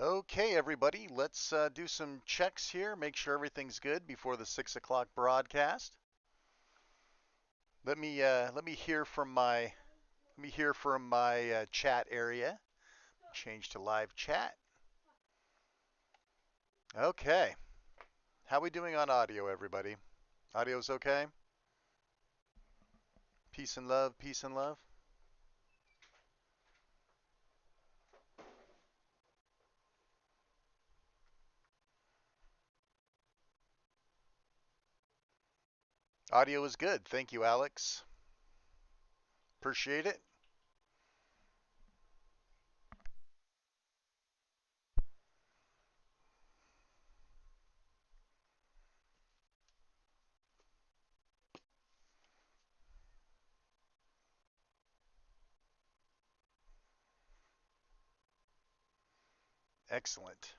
Okay, everybody, let's do some checks here. Make sure everything's good before the 6 o'clock broadcast. Let me hear from my chat area. Change to live chat. Okay, how we doing on audio, everybody? Audio's okay? Peace and love. Peace and love. Audio is good. Thank you, Alex. Appreciate it. Excellent.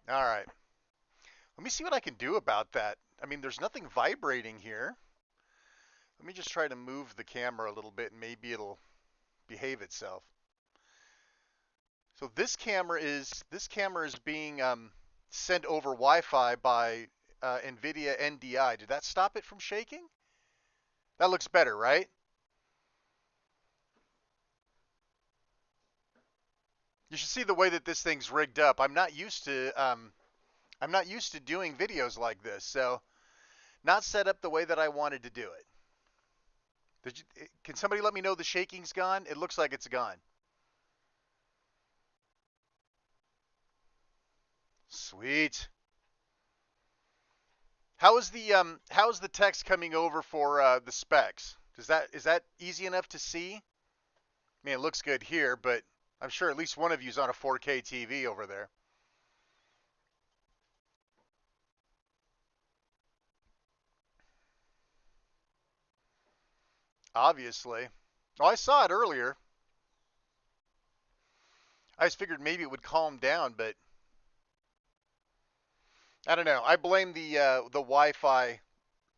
All right. Let me see what I can do about that. I mean, there's nothing vibrating here. Let me just try to move the camera a little bit and maybe it'll behave itself. So this camera is being sent over Wi-Fi by NVIDIA NDI. Did that stop it from shaking? That looks better, right? You should see the way that this thing's rigged up. I'm not used to doing videos like this, so not set up the way that I wanted to do it. Can somebody let me know the shaking's gone? It looks like it's gone. Sweet. How's the text coming over for the specs? Is that easy enough to see? I mean, it looks good here, but I'm sure at least one of you's on a 4K TV over there. Obviously. Oh, I saw it earlier. I just figured maybe it would calm down, but I don't know. I blame the Wi-Fi.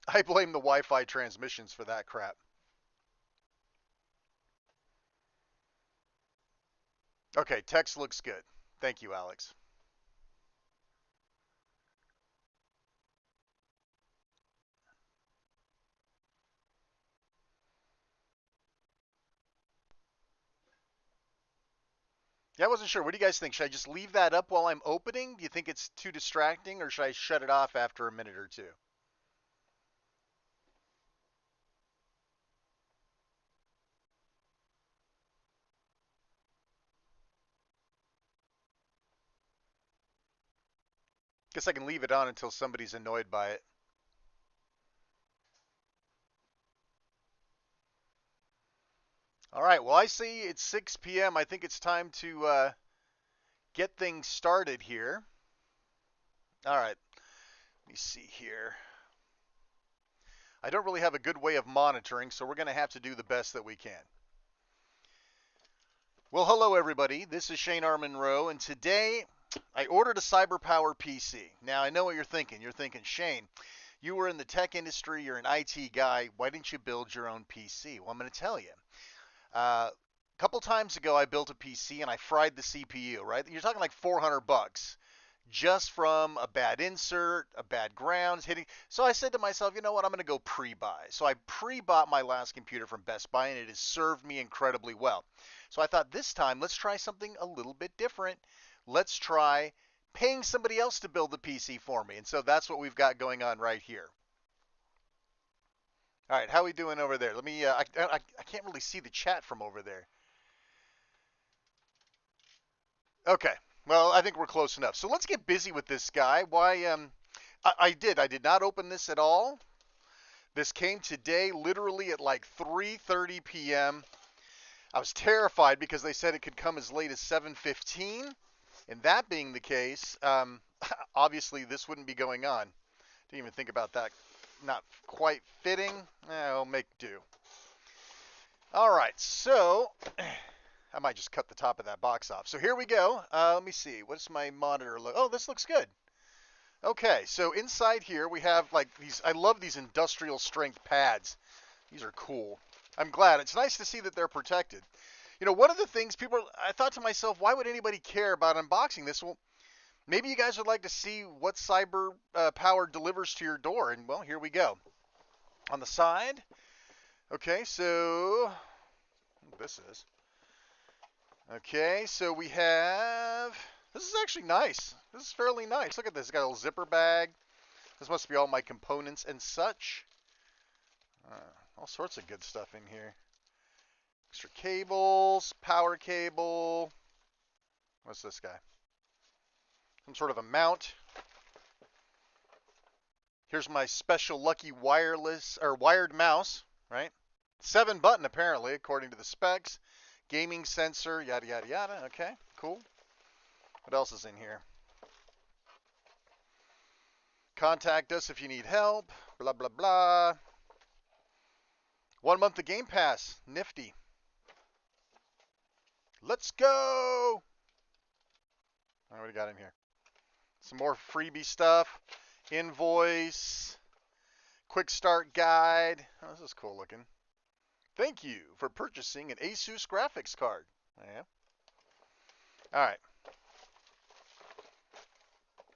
I blame the Wi-Fi transmissions for that crap. Okay, text looks good. Thank you, Alex. Yeah, I wasn't sure. What do you guys think? Should I just leave that up while I'm opening? Do you think it's too distracting, or should I shut it off after a minute or two? Guess I can leave it on until somebody's annoyed by it. All right. Well, I see it's 6 p.m. I think it's time to get things started here. All right. Let me see here. I don't really have a good way of monitoring, so we're going to have to do the best that we can. Well, hello, everybody. This is Shane R. Monroe, and today I ordered a CyberPower PC. Now, I know what you're thinking. You're thinking, Shane, you were in the tech industry, you're an IT guy. Why didn't you build your own PC? Well, I'm going to tell you. A couple times ago, I built a PC and I fried the CPU, right? You're talking like 400 bucks just from a bad insert, a bad grounds hitting. So I said to myself, you know what? I'm going to go pre-buy. So I pre-bought my last computer from Best Buy and it has served me incredibly well. So I thought this time, let's try something a little bit different. Let's try paying somebody else to build the PC for me. And so that's what we've got going on right here. All right, how are we doing over there? Let me. I can't really see the chat from over there. Okay. Well, I think we're close enough. So let's get busy with this guy. Why? I did not open this at all. This came today, literally at like 3:30 p.m. I was terrified because they said it could come as late as 7:15. And that being the case, obviously this wouldn't be going on. Didn't even think about that. Not quite fitting. I'll make do. All right, so I might just cut the top of that box off. So here we go. Let me see. What's my monitor look? Oh, this looks good. Okay, so inside here we have like these. I love these industrial strength pads. These are cool. I'm glad. It's nice to see that they're protected. You know, one of the things I thought to myself, why would anybody care about unboxing this? Well, maybe you guys would like to see what Cyber Power delivers to your door. And well, here we go. On the side. Okay, so this is. Okay, so we have. This is actually nice. This is fairly nice. Look at this. It's got a little zipper bag. This must be all my components and such. All sorts of good stuff in here. Extra cables, power cable. What's this guy? Some sort of a mount. Here's my special lucky wireless or wired mouse, right? 7-button apparently, according to the specs. Gaming sensor, yada yada yada. Okay, cool. What else is in here? Contact us if you need help. Blah blah blah. 1 month of Game Pass. Nifty. Let's go. What do we got in here? Some more freebie stuff. Invoice. Quick start guide. Oh, this is cool looking. Thank you for purchasing an Asus graphics card. Yeah. All right.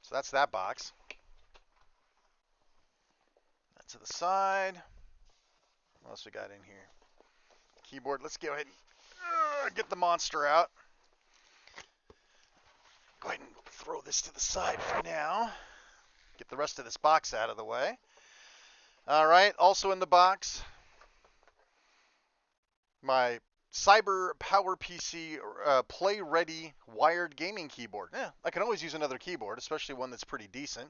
So that's that box. That to the side. What else we got in here? Keyboard. Let's go ahead and get the monster out. Go ahead and throw this to the side for now. Get the rest of this box out of the way. All right. Also in the box, my CyberPower PC Play Ready wired gaming keyboard. Yeah, I can always use another keyboard, especially one that's pretty decent.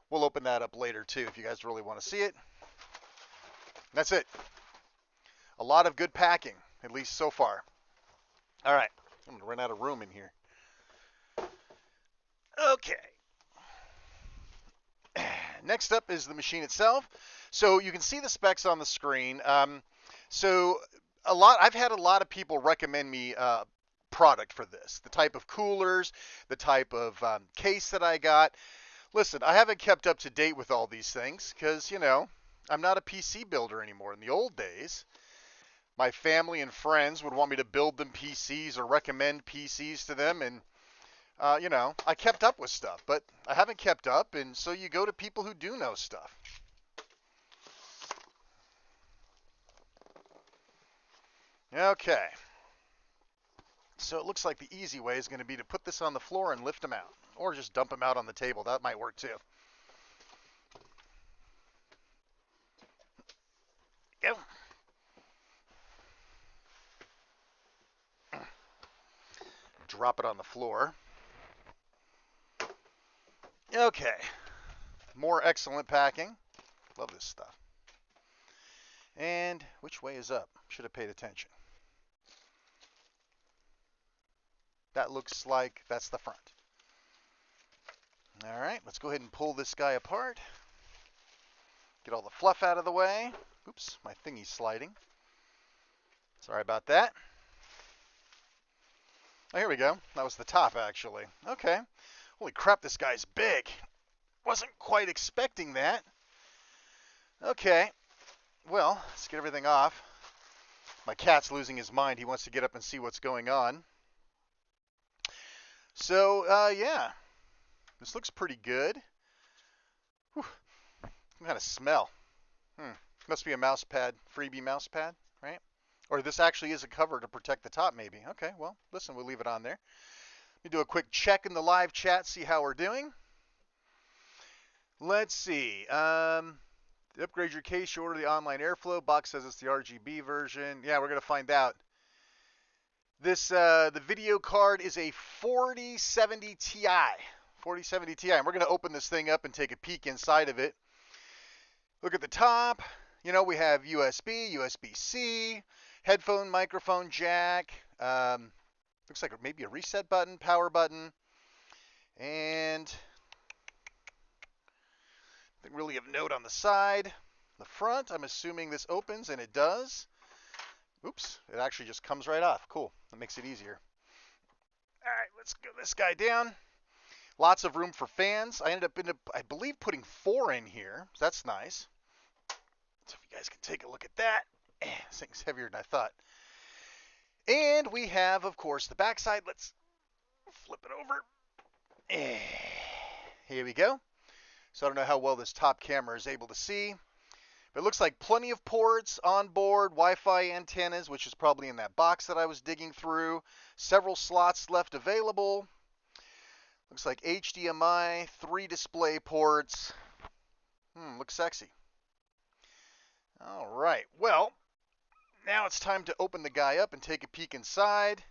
We'll open that up later too if you guys really want to see it. That's it. A lot of good packing, at least so far. All right. I'm going to run out of room in here. Okay. Next up is the machine itself. So you can see the specs on the screen. I've had a lot of people recommend me product for this. The type of coolers, the type of case that I got. Listen, I haven't kept up to date with all these things because, I'm not a PC builder anymore. In the old days, my family and friends would want me to build them PCs or recommend PCs to them, and I kept up with stuff, but I haven't kept up, and so you go to people who do know stuff. Okay. So it looks like the easy way is going to be to put this on the floor and lift them out, or just dump them out on the table. That might work too. Go. Drop it on the floor. Okay. More excellent packing. Love this stuff. And which way is up? Should have paid attention. That looks like that's the front. All right, let's go ahead and pull this guy apart. Get all the fluff out of the way. Oops, my thingy's sliding. Sorry about that. Oh, here we go. That was the top, actually. Okay. Holy crap, this guy's big. Wasn't quite expecting that. Okay. Well, let's get everything off. My cat's losing his mind. He wants to get up and see what's going on. So, yeah. This looks pretty good. Whew. Some kind of smell. Must be a mouse pad, freebie mouse pad, right? Or this actually is a cover to protect the top, maybe. Okay, well, listen, we'll leave it on there. Let me do a quick check in the live chat, see how we're doing. Let's see. Upgrade your case, you order the online airflow. Box says it's the RGB version. Yeah, we're going to find out. This, the video card is a 4070 Ti. 4070 Ti. And we're going to open this thing up and take a peek inside of it. Look at the top. We have USB, USB-C, headphone, microphone jack. Looks like maybe a reset button, power button. And nothing really of note on the side. The front, I'm assuming this opens, and it does. Oops, it actually just comes right off. Cool, that makes it easier. All right, let's get this guy down. Lots of room for fans. I ended up, I believe, putting 4 in here. So that's nice. So if you guys can take a look at that. This thing's heavier than I thought. And we have, of course, the backside. Let's flip it over. Here we go. So I don't know how well this top camera is able to see. But it looks like plenty of ports, onboard, Wi-Fi antennas, which is probably in that box that I was digging through. Several slots left available. Looks like HDMI, 3 display ports. Looks sexy. All right, well, now it's time to open the guy up and take a peek inside.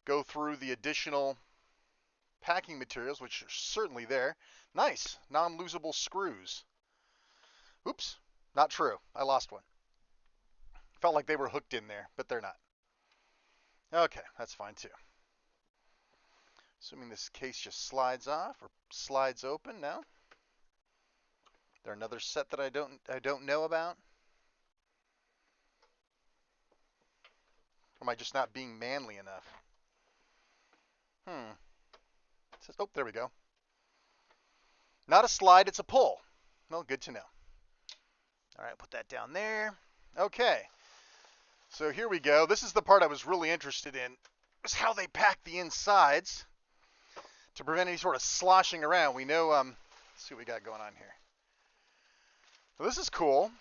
Go through the additional packing materials, which are certainly there. Nice, non-losable screws. Oops, not true. I lost one. Felt like they were hooked in there, but they're not. Okay, that's fine too. Assuming this case just slides off or slides open now. There another set that I don't know about? Or am I just not being manly enough? It says, oh, there we go. Not a slide, it's a pull. Well, good to know. All right, put that down there. Okay. So here we go. This is the part I was really interested in. Is how they pack the insides to prevent any sort of sloshing around. We know, let's see what we got going on here. Well, this is cool.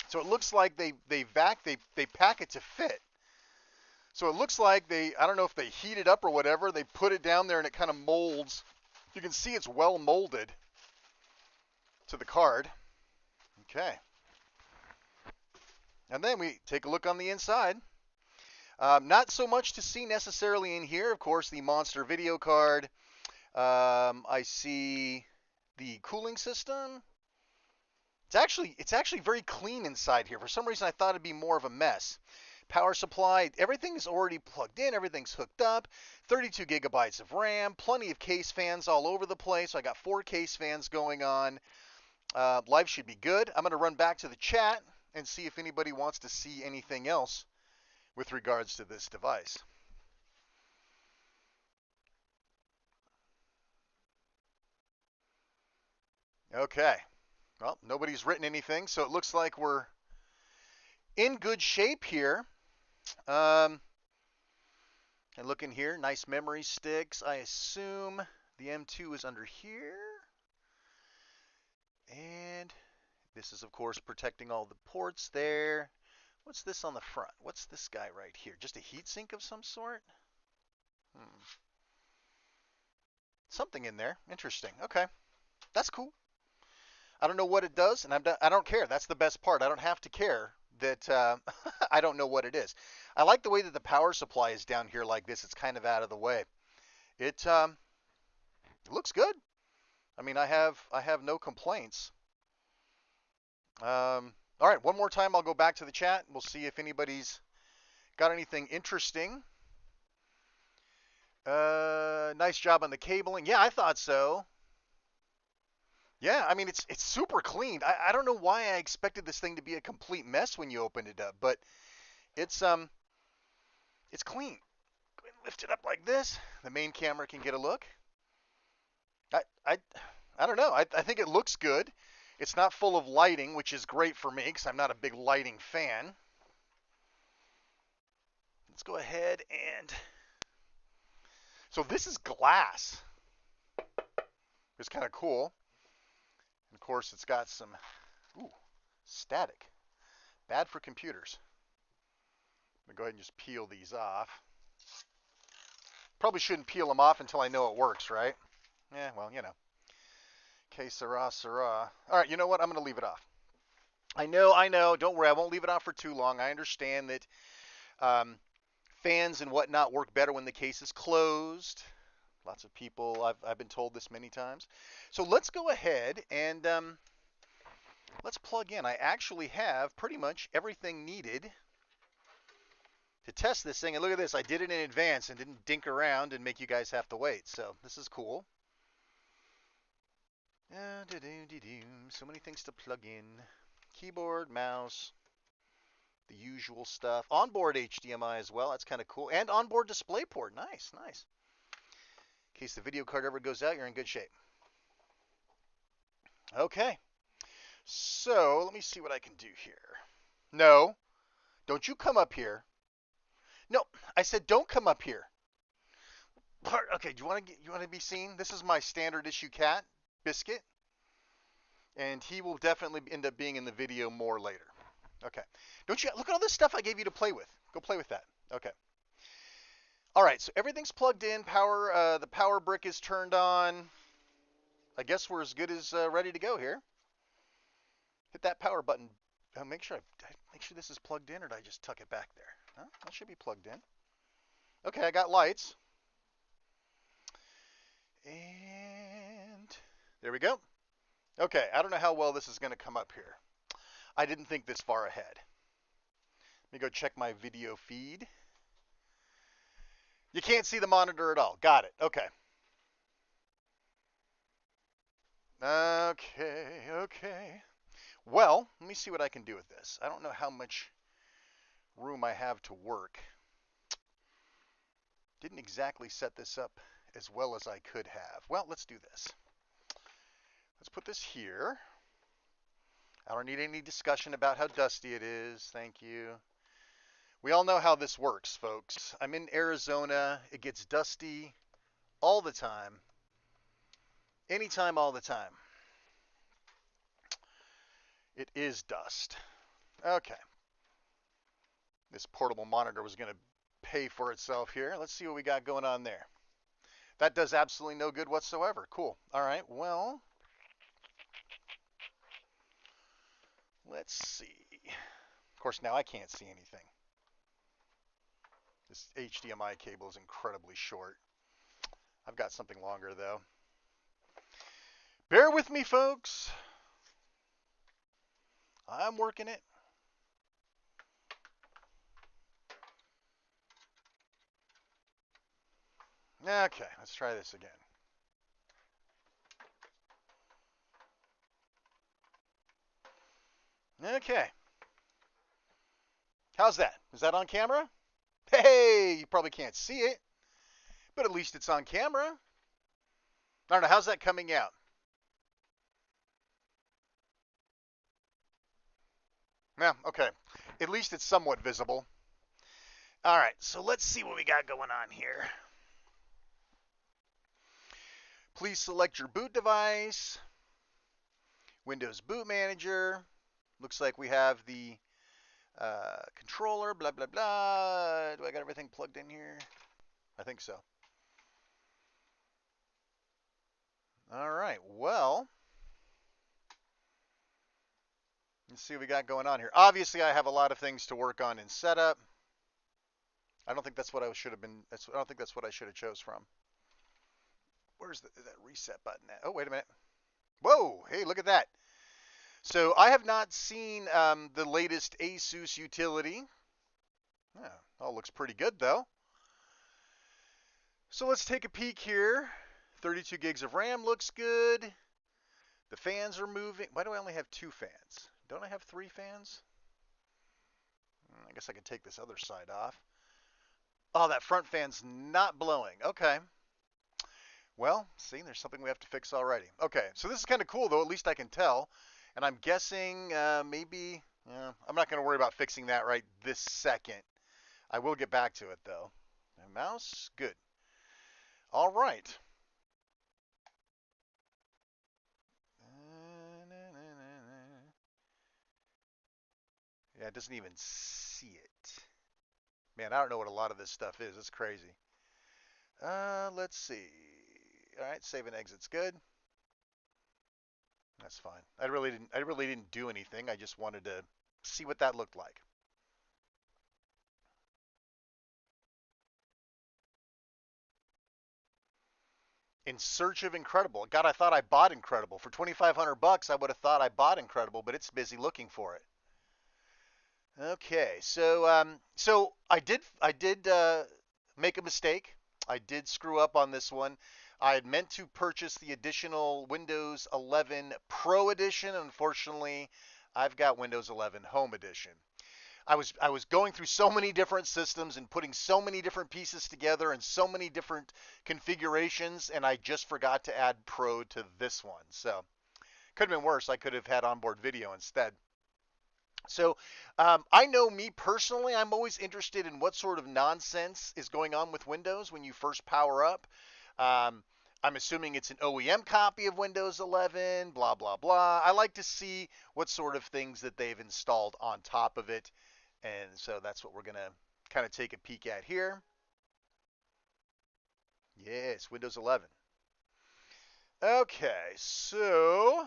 So it looks like they pack it to fit. So it looks like I don't know if they heat it up or whatever, they put it down there and it kind of molds. You can see it's well molded to the card. Okay. And then we take a look on the inside. Not so much to see necessarily in here. Of course, the Monster video card. I see the cooling system. It's actually very clean inside here. For some reason, I thought it'd be more of a mess. Power supply, everything's already plugged in, everything's hooked up. 32 gigabytes of RAM, plenty of case fans all over the place. I got 4 case fans going on. Life should be good. I'm going to run back to the chat and see if anybody wants to see anything else with regards to this device. Okay. Well, nobody's written anything, so it looks like we're in good shape here. And looking here, nice memory sticks. I assume the M2 is under here. And this is, of course, protecting all the ports there. What's this on the front? What's this guy right here? Just a heatsink of some sort? Something in there. Interesting. Okay. That's cool. I don't know what it does, and I don't care. That's the best part. I don't have to care that I don't know what it is. I like the way that the power supply is down here like this. It's kind of out of the way. It looks good. I mean, I have no complaints. All right, one more time I'll go back to the chat. We'll see if anybody's got anything interesting. Nice job on the cabling. Yeah, I thought so. Yeah, I mean, it's super clean. I don't know why I expected this thing to be a complete mess when you opened it up, but it's clean. Go ahead and lift it up like this. The main camera can get a look. I don't know. I think it looks good. It's not full of lighting, which is great for me because I'm not a big lighting fan. Let's go ahead and... So this is glass. It's kind of cool. And of course, it's got some static. Bad for computers. I'm going to go ahead and just peel these off. Probably shouldn't peel them off until I know it works, right? Yeah, well, you know. Que sera, sera. All right, you know what? I'm going to leave it off. I know. Don't worry. I won't leave it off for too long. I understand that fans and whatnot work better when the case is closed. Lots of people, I've been told this many times. So let's go ahead and let's plug in. I actually have pretty much everything needed to test this thing. And look at this. I did it in advance and didn't dink around and make you guys have to wait. So this is cool. So many things to plug in. Keyboard, mouse, the usual stuff. Onboard HDMI as well. That's kind of cool. And onboard DisplayPort. Nice, nice. In case the video card ever goes out, you're in good shape. Okay. So let me see what I can do here. No, don't you come up here. No, I said don't come up here. Okay, do you want to be seen? This is my standard issue cat, Biscuit, and he will definitely end up being in the video more later. Okay. Don't you look at all this stuff I gave you to play with? Go play with that. Okay. All right, so everything's plugged in. The power brick is turned on. I guess we're as good as ready to go here. Hit that power button. Make sure this is plugged in, or did I just tuck it back there? Huh? That should be plugged in. Okay, I got lights. And there we go. Okay, I don't know how well this is going to come up here. I didn't think this far ahead. Let me go check my video feed. You can't see the monitor at all. Got it. Okay. Okay. Well, let me see what I can do with this. I don't know how much room I have to work. Didn't exactly set this up as well as I could have. Well, let's do this. Let's put this here. I don't need any discussion about how dusty it is. Thank you. We all know how this works, folks. I'm in Arizona. It gets dusty all the time. Anytime, all the time. It is dust. Okay. This portable monitor was going to pay for itself here. Let's see what we got going on there. That does absolutely no good whatsoever. Cool. All right, well, let's see. Of course, now I can't see anything. This HDMI cable is incredibly short. I've got something longer, though. Bear with me, folks. I'm working it. Okay, let's try this again. Okay. How's that? Is that on camera? Hey, you probably can't see it, but at least it's on camera. I don't know. How's that coming out? Yeah, okay. At least it's somewhat visible. All right, so let's see what we got going on here. Please select your boot device. Windows Boot Manager. Looks like we have the controller, blah, blah, blah. Do I got everything plugged in here? I think so. All right, well, let's see what we got going on here. Obviously, I have a lot of things to work on in setup. I don't think that's what I should have been. I don't think that's what I should have chose from. Where's that reset button at? Oh, wait a minute. Whoa, hey, look at that. So I have not seen the latest ASUS utility. Yeah, all looks pretty good though. So let's take a peek here. 32 gigs of RAM looks good. The fans are moving. Why do I only have 2 fans? Don't I have 3 fans? I guess I could take this other side off. Oh, that front fan's not blowing. Okay. Well, see, there's something we have to fix already. Okay, so this is kind of cool, though. At least I can tell. And I'm guessing maybe, I'm not going to worry about fixing that right this second. I will get back to it, though. And mouse, good. All right. Yeah, it doesn't even see it. Man, I don't know what a lot of this stuff is. It's crazy. Let's see. All right, save and exit's good. That's fine. I really didn't do anything. I just wanted to see what that looked like. In search of Incredible. God, I thought I bought Incredible. For 2,500 bucks, I would have thought I bought Incredible, but it's busy looking for it. Okay, so I did make a mistake. I did screw up on this one. I had meant to purchase the additional Windows 11 Pro Edition. Unfortunately, I've got Windows 11 Home Edition. I was going through so many different systems and putting so many different pieces together and so many different configurations, and I just forgot to add Pro to this one. So could have been worse. I could have had onboard video instead. So I know me personally, I'm always interested in what sort of nonsense is going on with Windows when you first power up. Um, I'm assuming it's an OEM copy of Windows 11, blah, blah, blah. I like to see what sort of things that they've installed on top of it. And so that's what we're going to kind of take a peek at here. Yes, Windows 11. Okay, so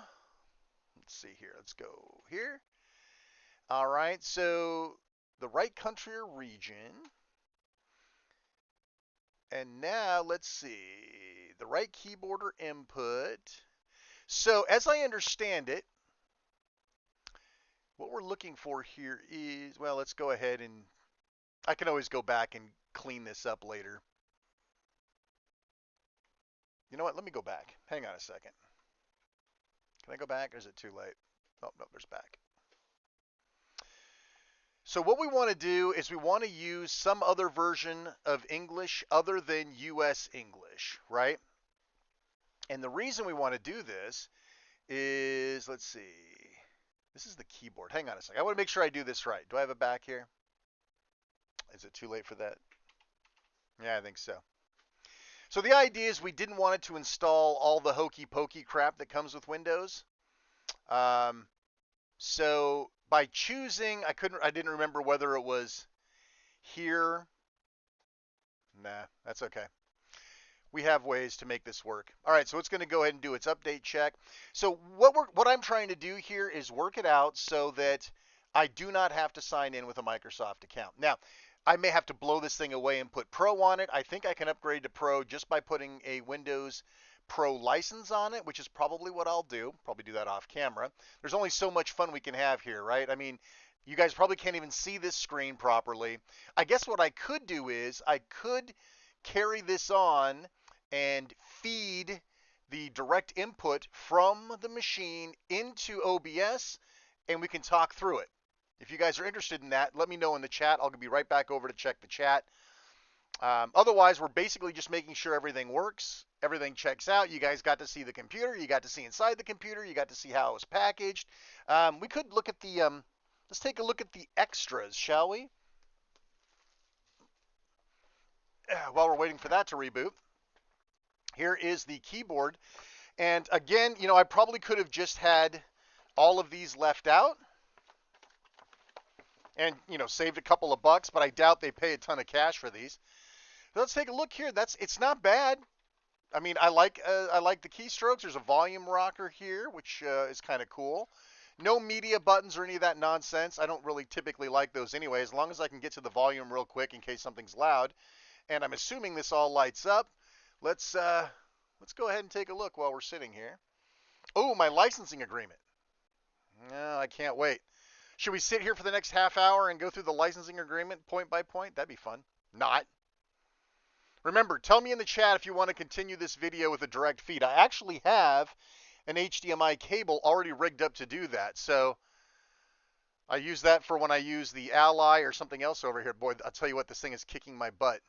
let's see here. Let's go here. All right, so the right country or region. And now let's see, the right keyboard or input. So as I understand it, what we're looking for here is, well, let's go ahead and I can always go back and clean this up later. You know what? Let me go back. Hang on a second. Can I go back or is it too late? Oh, no, there's back. So what we want to do is we want to use some other version of English other than US English, right? And the reason we want to do this is, let's see, this is the keyboard. Hang on a second. I want to make sure I do this right. Do I have a back here? Is it too late for that? Yeah, I think so. So the idea is we didn't want it to install all the hokey pokey crap that comes with Windows. So by choosing, I didn't remember whether it was here. Nah, that's okay. We have ways to make this work. All right, so it's going to go ahead and do its update check. So what I'm trying to do here is work it out so that I do not have to sign in with a Microsoft account. Now, I may have to blow this thing away and put Pro on it. I think I can upgrade to Pro just by putting a Windows Pro license on it, which is probably what I'll do. Probably do that off camera. There's only so much fun we can have here, right? I mean, you guys probably can't even see this screen properly. I guess what I could do is I could carry this on and feed the direct input from the machine into OBS, and we can talk through it. If you guys are interested in that, let me know in the chat. I'll be right back over to check the chat. Otherwise, we're basically just making sure everything works, everything checks out. You guys got to see the computer. You got to see inside the computer. You got to see how it was packaged. We could look at the, let's take a look at the extras, shall we? While we're waiting for that to reboot. Here is the keyboard. And again, you know, I probably could have just had all of these left out and, you know, saved a couple of bucks, but I doubt they pay a ton of cash for these. So let's take a look here. It's not bad. I mean, I like the keystrokes. There's a volume rocker here, which is kind of cool. No media buttons or any of that nonsense. I don't really typically like those anyway, as long as I can get to the volume real quick in case something's loud. And I'm assuming this all lights up. Let's go ahead and take a look while we're sitting here. Oh, my licensing agreement. I can't wait. Should we sit here for the next half hour and go through the licensing agreement point by point? That'd be fun. Not. Remember, tell me in the chat if you want to continue this video with a direct feed. I actually have an HDMI cable already rigged up to do that. So I use that for when I use the Ally or something else over here. Boy, I'll tell you what, this thing is kicking my butt.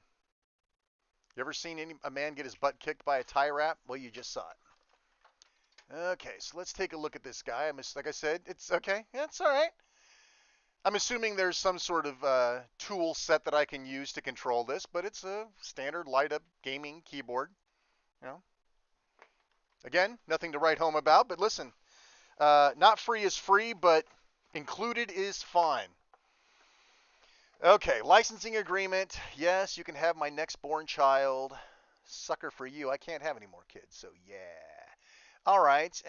You ever seen a man get his butt kicked by a tie wrap? Well, you just saw it. Okay, so let's take a look at this guy. Like I said, it's okay. Yeah, it's all right. I'm assuming there's some sort of tool set that I can use to control this, but it's a standard light-up gaming keyboard. You know, again, nothing to write home about. But listen, not free is free, but included is fine. Okay, licensing agreement. Yes, you can have my next born child. Sucker for you. I can't have any more kids, so yeah. All right.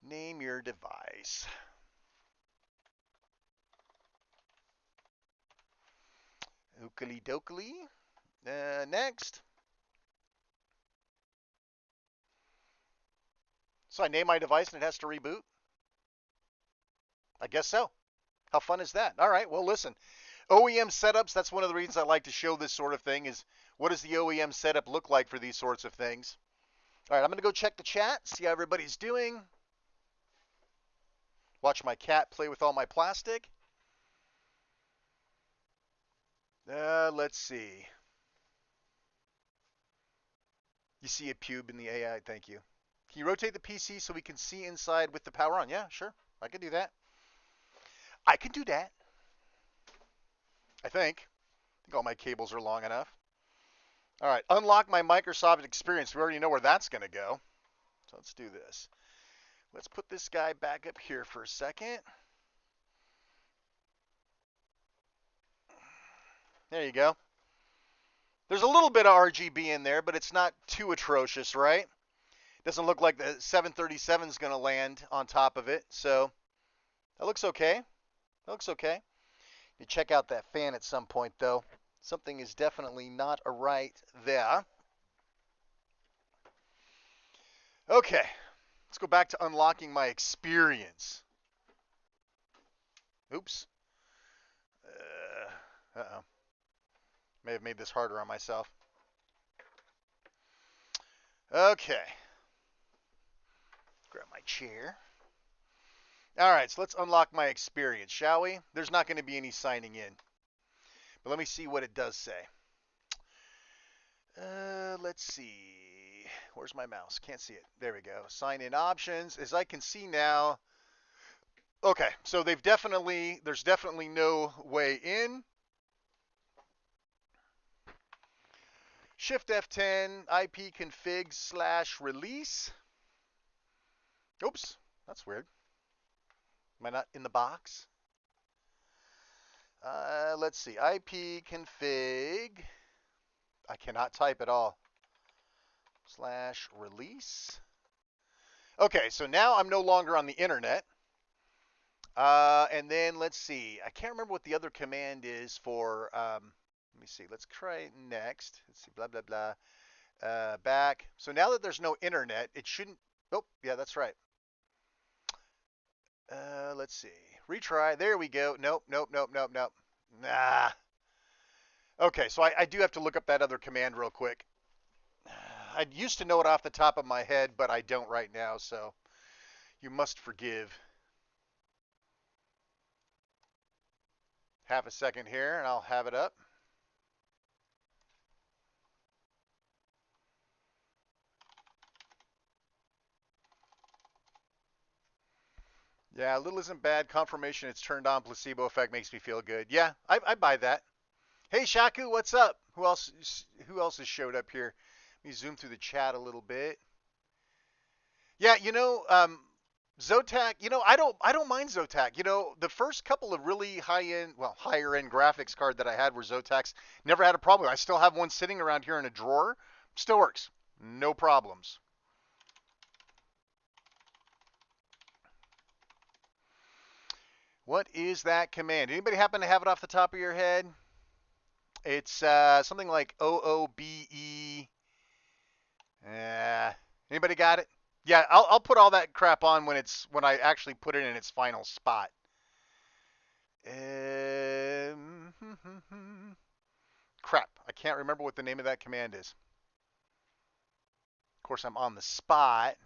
Name your device. Oakley dokley. Next. So I name my device and it has to reboot? I guess so. How fun is that? All right, well, listen. OEM setups, that's one of the reasons I like to show this sort of thing is what does the OEM setup look like for these sorts of things? All right, I'm going to go check the chat, see how everybody's doing. Watch my cat play with all my plastic. Let's see. You see a pube in the AI, thank you. Can you rotate the PC so we can see inside with the power on? Yeah, sure. I can do that. I can do that. I think all my cables are long enough. All right, unlock my Microsoft experience. We already know where that's going to go. So let's do this. Let's put this guy back up here for a second. There you go. There's a little bit of RGB in there, but it's not too atrocious, right? Doesn't look like the 737 is going to land on top of it. So that looks okay. That looks okay. You check out that fan at some point, though. Something is definitely not right there. Okay, let's go back to unlocking my experience. Oops. Uh-oh. May have made this harder on myself. Okay. Grab my chair. All right, so let's unlock my experience, shall we? There's not going to be any signing in. But let me see what it does say. Let's see. Where's my mouse? Can't see it. There we go. Sign in options. As I can see now. Okay, so there's definitely no way in. Shift F10, IP config /release. Oops, that's weird. Am I not in the box? Let's see. IP config. I cannot type at all. /release. Okay, so now I'm no longer on the internet. And then let's see. I can't remember what the other command is for. Let me see. Let's try next. Let's see. Blah blah blah. Back. So now that there's no internet, it shouldn't. Oh, yeah, that's right. Let's see. Retry. There we go. Nope. Nah. Okay, so I do have to look up that other command real quick. I used to know it off the top of my head, but I don't right now, so you must forgive. Half a second here, and I'll have it up. Yeah, little isn't bad. Confirmation it's turned on. Placebo effect makes me feel good. Yeah, I buy that. Hey Shaku, what's up? Who else has showed up here? Let me zoom through the chat a little bit. Yeah, Zotac, I don't mind Zotac. The first couple of really high-end, well, higher-end graphics card that I had were Zotacs. Never had a problem. I still have one sitting around here in a drawer. Still works. No problems. What is that command? Anybody happen to have it off the top of your head? It's something like OOBE. Anybody got it? Yeah, I'll put all that crap on when I actually put it in its final spot. Crap, I can't remember what the name of that command is. Of course, I'm on the spot.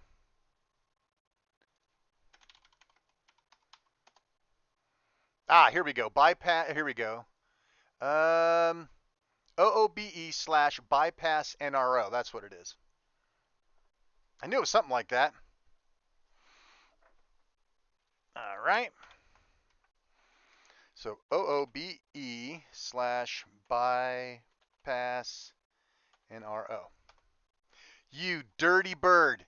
Here we go. Bypass. Here we go. OOBE/bypass NRO. That's what it is. I knew it was something like that. All right. So OOBE/bypass NRO. You dirty bird.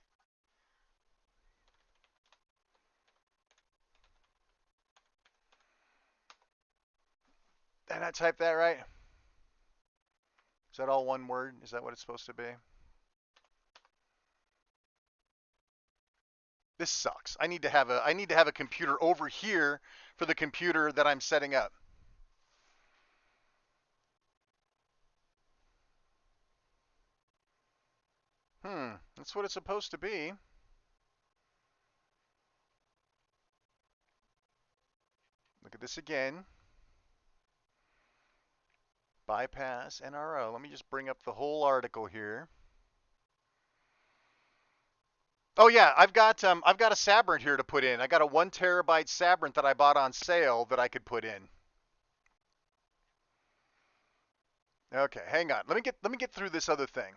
Did I type that right? Is that all one word? Is that what it's supposed to be? This sucks. I need to have a computer over here for the computer that I'm setting up. That's what it's supposed to be. Look at this again. Bypass NRO. Let me just bring up the whole article here. Oh yeah, I've got a Sabrent here to put in. I got a 1 terabyte Sabrent that I bought on sale that I could put in. Okay, hang on. Let me get through this other thing.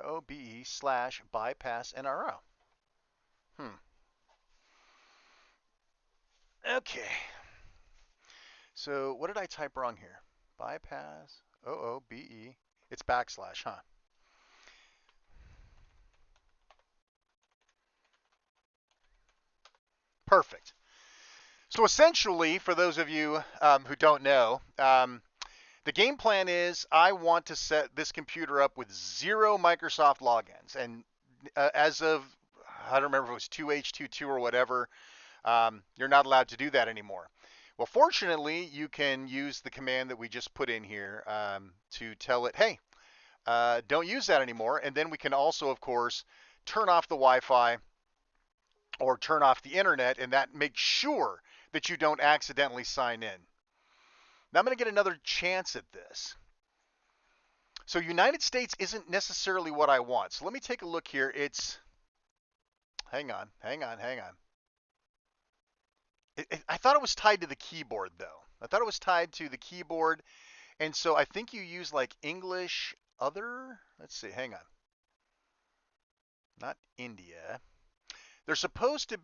OBE/bypass NRO. Okay. So what did I type wrong here? Bypass OOBE. It's backslash, huh? Perfect. So essentially, for those of you who don't know, the game plan is I want to set this computer up with 0 Microsoft logins. And as of, I don't remember if it was 2H22 or whatever, you're not allowed to do that anymore. Well, fortunately, you can use the command that we just put in here to tell it, hey, don't use that anymore. And then we can also, of course, turn off the Wi-Fi or turn off the internet, and that makes sure that you don't accidentally sign in. Now I'm going to get another chance at this. So United States isn't necessarily what I want. So let me take a look here. It's, hang on. I thought it was tied to the keyboard, though. I thought it was tied to the keyboard. And so I think you use like English other. Let's see, hang on. Not India. There was supposed to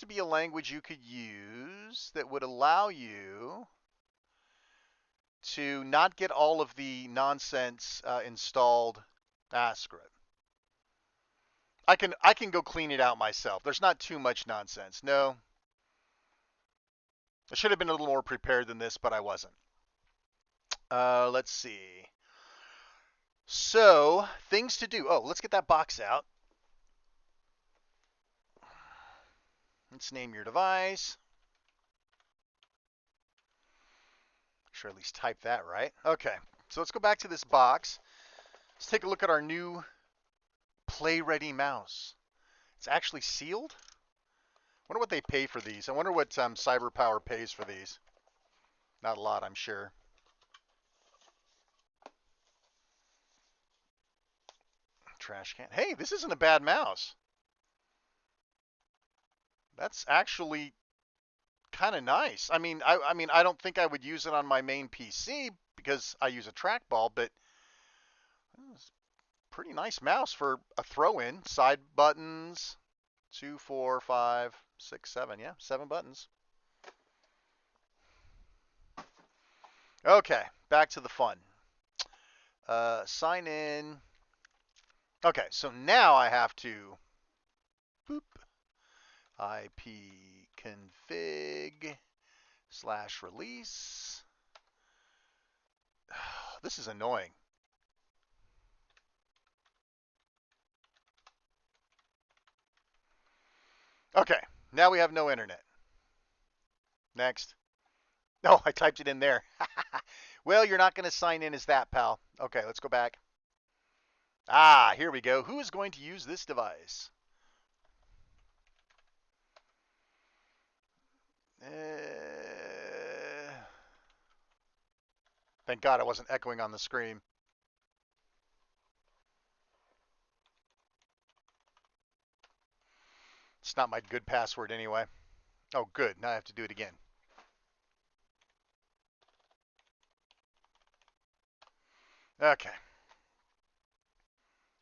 be a language you could use that would allow you to not get all of the nonsense installed. Screw it. I can go clean it out myself. There's not too much nonsense. No. I should have been a little more prepared than this, but I wasn't. Let's see. So, things to do. Oh, let's get that box out. Let's name your device. Make sure I at least type that right. Okay, so let's go back to this box. Let's take a look at our new Play Ready mouse. It's actually sealed. I wonder what they pay for these. I wonder what CyberPower pays for these. Not a lot, I'm sure. trash can. Hey, this isn't a bad mouse. That's actually kind of nice. I mean, I don't think I would use it on my main PC because I use a trackball, but it's a pretty nice mouse for a throw-in. Side buttons, 2, 4, 5, 6, 7. Yeah, 7 buttons. Okay, back to the fun. Sign in. Okay, so now I have to boop ipconfig/release. This is annoying. Okay, now we have no internet. Next. No, I typed it in there. Well, you're not going to sign in as that, pal. Okay, let's go back. Ah, here we go. Who is going to use this device? Thank God I wasn't echoing on the screen. It's not my good password anyway. Oh, good. Now I have to do it again. Okay.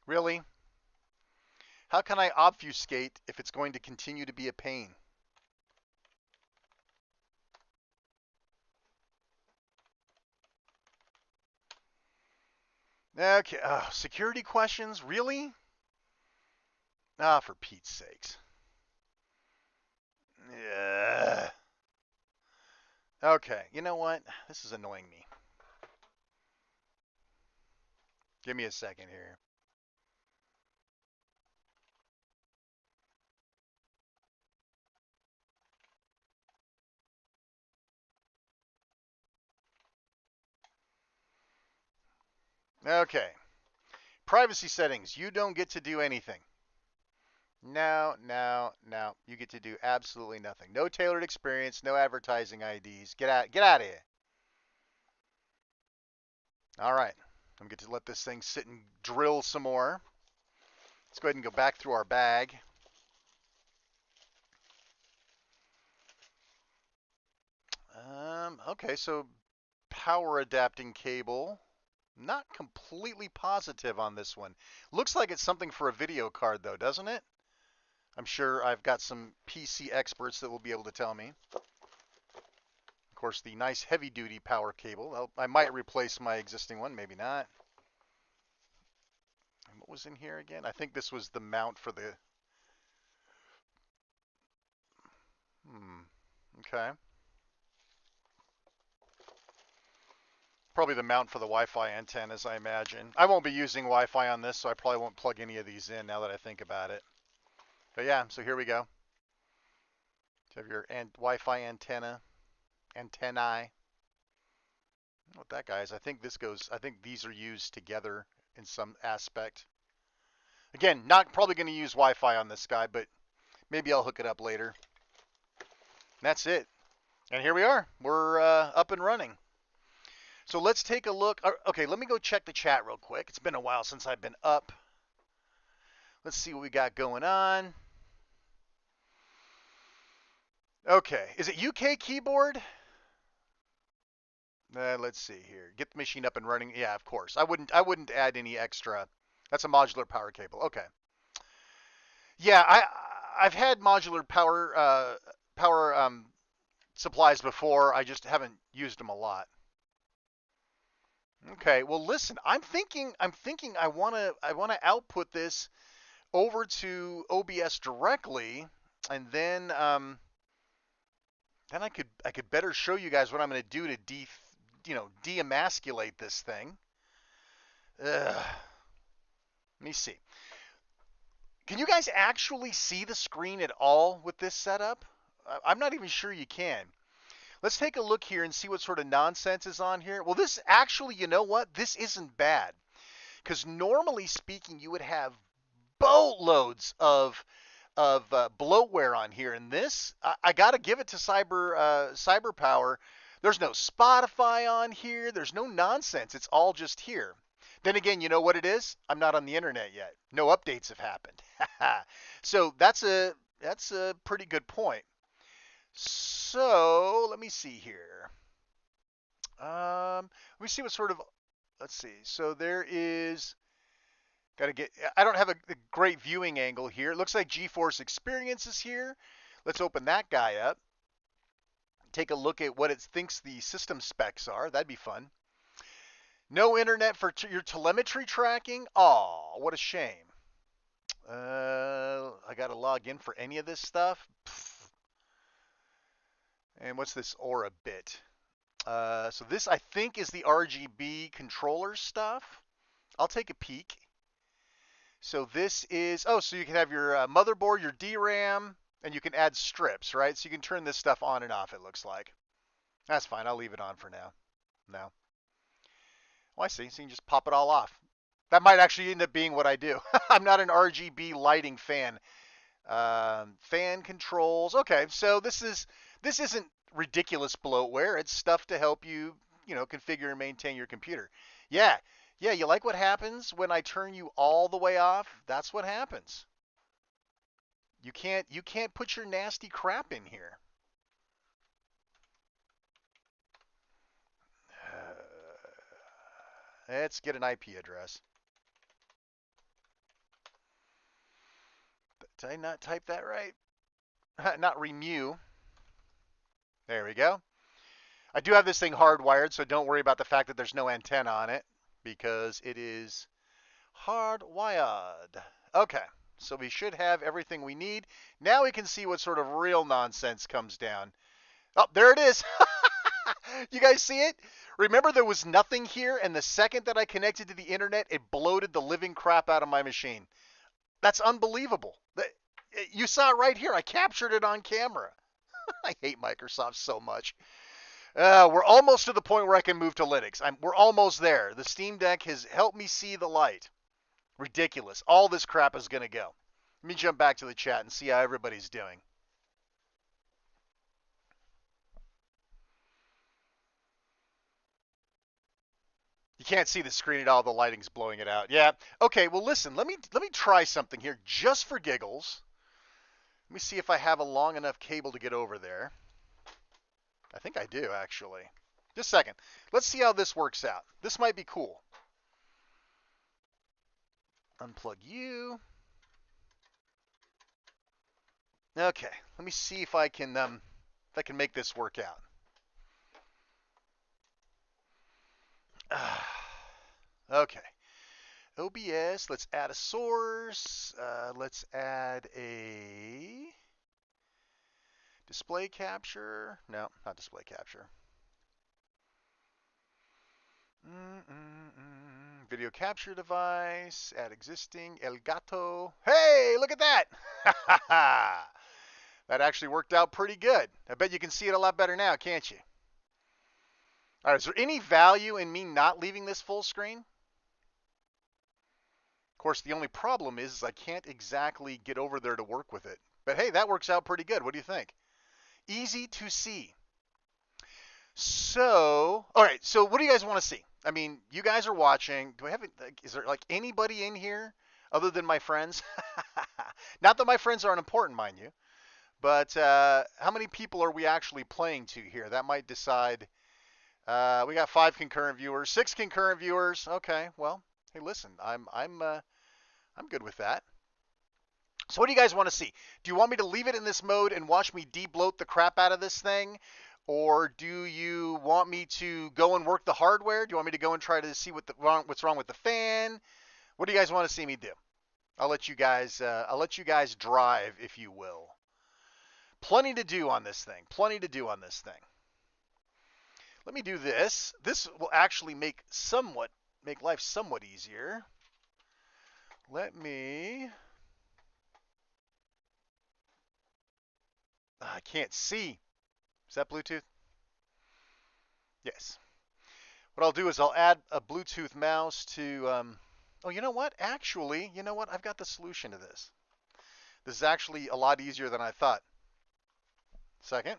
Really? How can I obfuscate if it's going to continue to be a pain? Okay. Security questions? Really? Ah, for Pete's sakes. Yeah. Okay. You know what? This is annoying me. Give me a second here. Okay. Privacy settings. You don't get to do anything. No, no, no. You get to do absolutely nothing. No tailored experience, no advertising IDs. Get out of here. All right. I'm going to let this thing sit and drill some more. Let's go ahead and go back through our bag. Okay, so power adapting cable. Not completely positive on this one. Looks like it's something for a video card though, doesn't it? I'm sure I've got some PC experts that will be able to tell me. Of course, the nice heavy-duty power cable. I might replace my existing one, maybe not. And what was in here again? I think this was the mount for the... Okay. Probably the mount for the Wi-Fi antennas, I imagine. I won't be using Wi-Fi on this, so I probably won't plug any of these in now that I think about it. But yeah, so here we go. You have your Wi-Fi antennae. What that guy is, I think these are used together in some aspect. Again, not probably going to use Wi-Fi on this guy, but maybe I'll hook it up later. And that's it. And here we are. We're up and running. So let's take a look. Okay, let me go check the chat real quick. It's been a while since I've been up. Let's see what we got going on. Okay, is it UK keyboard? Let's see here. Get the machine up and running. Yeah, of course. I wouldn't add any extra. That's a modular power cable. Okay. Yeah, I've had modular power supplies before. I just haven't used them a lot. Okay. Well, listen. I'm thinking I wanna output this over to OBS directly, and then I could better show you guys what I'm gonna do to deemasculate this thing. Ugh. Let me see. Can you guys actually see the screen at all with this setup? I'm not even sure you can. Let's take a look here and see what sort of nonsense is on here. Well, this actually, you know what? This isn't bad. Because normally speaking, you would have boatloads of bloatware on here. And this, I got to give it to CyberPower. There's no Spotify on here. There's no nonsense. It's all just here. Then again, you know what it is? I'm not on the internet yet. No updates have happened. So that's a pretty good point. So let me see here. Let me see what sort of. Let's see. So there is. Got to get. I don't have a great viewing angle here. It looks like GeForce Experience is here. Let's open that guy up. Take a look at what it thinks the system specs are. That'd be fun. No internet for your telemetry tracking? Aw, what a shame. I got to log in for any of this stuff. Pfft. And what's this Aura bit? So this, I think, is the RGB controller stuff. I'll take a peek. So this is, oh, so you can have your motherboard, your DRAM, and you can add strips, right? So you can turn this stuff on and off, it looks like. That's fine. I'll leave it on for now. No. Oh, I see. So you can just pop it all off. That might actually end up being what I do. I'm not an RGB lighting fan. Fan controls. Okay, so this isn't ridiculous bloatware. It's stuff to help you, configure and maintain your computer. Yeah, yeah. You like what happens when I turn you all the way off? That's what happens. You can't put your nasty crap in here. Let's get an IP address. Did I not type that right? Not renew. There we go. I do have this thing hardwired, so don't worry about the fact that there's no antenna on it because it is hardwired. Okay, so we should have everything we need. Now we can see what sort of real nonsense comes down. Oh, there it is. You guys see it? Remember there was nothing here, and the second that I connected to the internet, it bloated the living crap out of my machine. That's unbelievable. You saw it right here. I captured it on camera. I hate Microsoft so much. We're almost to the point where I can move to Linux. We're almost there. The Steam Deck has helped me see the light. Ridiculous. All this crap is going to go. Let me jump back to the chat and see how everybody's doing. You can't see the screen at all. The lighting's blowing it out. Yeah. Okay. Well, listen. Let me try something here, just for giggles. Let me see if I have a long enough cable to get over there. I think I do, actually. Just a second. Let's see how this works out. This might be cool. Unplug you. Okay. Let me see if I can make this work out. Okay. OBS, let's add a source. Let's add a display capture. No, not display capture. Video capture device. Add existing. Elgato. Hey, look at that. That actually worked out pretty good. I bet you can see it a lot better now, can't you? All right, is there any value in me not leaving this full screen? Of course, the only problem is I can't exactly get over there to work with it. But hey, that works out pretty good. What do you think? Easy to see. So, all right, so what do you guys want to see? I mean, you guys are watching. Is there like anybody in here other than my friends? Not that my friends aren't important, mind you. But how many people are we actually playing to here? That might decide. We got 5 concurrent viewers, 6 concurrent viewers. Okay, well, hey, listen, I'm good with that. So what do you guys want to see? Do you want me to leave it in this mode and watch me de-bloat the crap out of this thing? Or do you want me to go and work the hardware? Do you want me to go and try to see what's wrong with the fan? What do you guys want to see me do? I'll let you guys drive, if you will. Plenty to do on this thing. Plenty to do on this thing. Let me do this. This will actually make life somewhat easier. Let me. I can't see. Is that Bluetooth? Yes. What I'll do is I'll add a Bluetooth mouse to. Oh, you know what? Actually, you know what? I've got the solution to this. This is actually a lot easier than I thought. Second.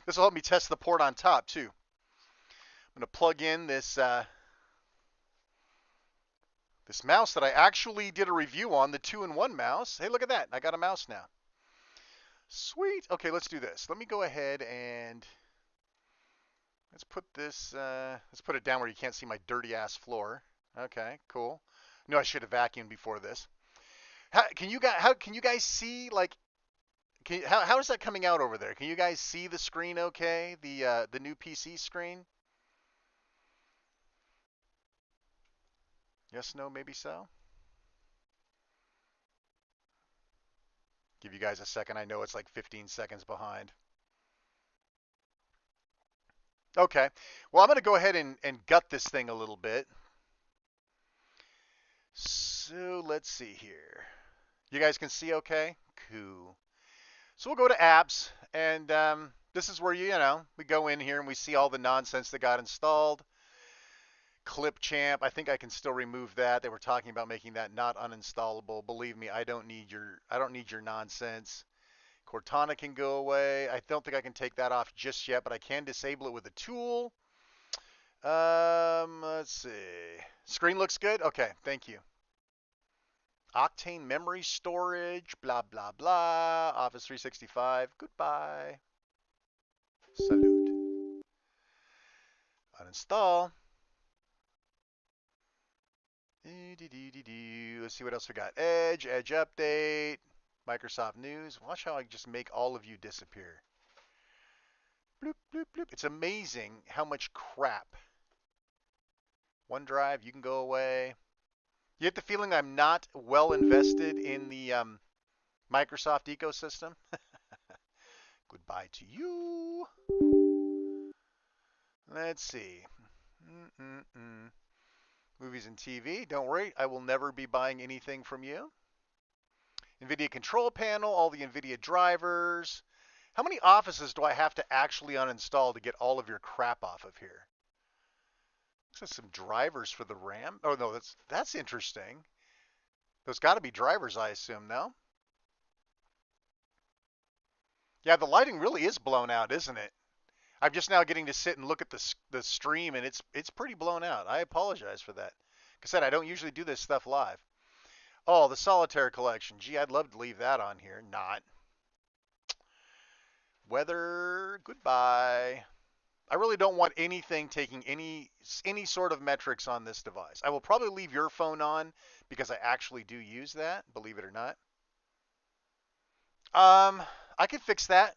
This will help me test the port on top, too. I'm going to plug in this This mouse that I actually did a review on, the 2-in-1 mouse. Hey, look at that. I got a mouse now. Sweet. Okay, let's do this. Let me go ahead and let's put this, let's put it down where you can't see my dirty ass floor. Okay, cool. No, I should have vacuumed before this. How can you guys see, like, how is that coming out over there? Can you guys see the screen okay? The new PC screen? Yes, no, maybe so. Give you guys a second. I know it's like 15 seconds behind. Okay. Well, I'm going to go ahead and gut this thing a little bit. So let's see here. You guys can see okay? Cool. So we'll go to apps, and this is where we go in here and we see all the nonsense that got installed. Clipchamp, I think I can still remove that. They were talking about making that not uninstallable. Believe me, I don't need your nonsense. Cortana can go away. I don't think I can take that off just yet, but I can disable it with a tool. Let's see. Screen looks good? Okay, thank you. Octane memory storage, blah, blah, blah. Office 365, goodbye. Salute. Uninstall. Let's see what else we got. Edge update, Microsoft News. Watch how I just make all of you disappear. Bloop, bloop, bloop. It's amazing how much crap. OneDrive, you can go away. You get the feeling I'm not well invested in the Microsoft ecosystem. Goodbye to you. Let's see. Movies and TV. Don't worry, I will never be buying anything from you. NVIDIA control panel, all the NVIDIA drivers. How many offices do I have to actually uninstall to get all of your crap off of here? Looks like some drivers for the RAM. Oh no, that's interesting. Those got to be drivers, I assume, no? Yeah, the lighting really is blown out, isn't it? I'm just now getting to sit and look at the stream, and it's pretty blown out. I apologize for that. Like I said, I don't usually do this stuff live. Oh, the Solitaire collection. Gee, I'd love to leave that on here. Not. Weather, goodbye. I really don't want anything taking any sort of metrics on this device. I will probably leave your phone on because I actually do use that, believe it or not. I could fix that.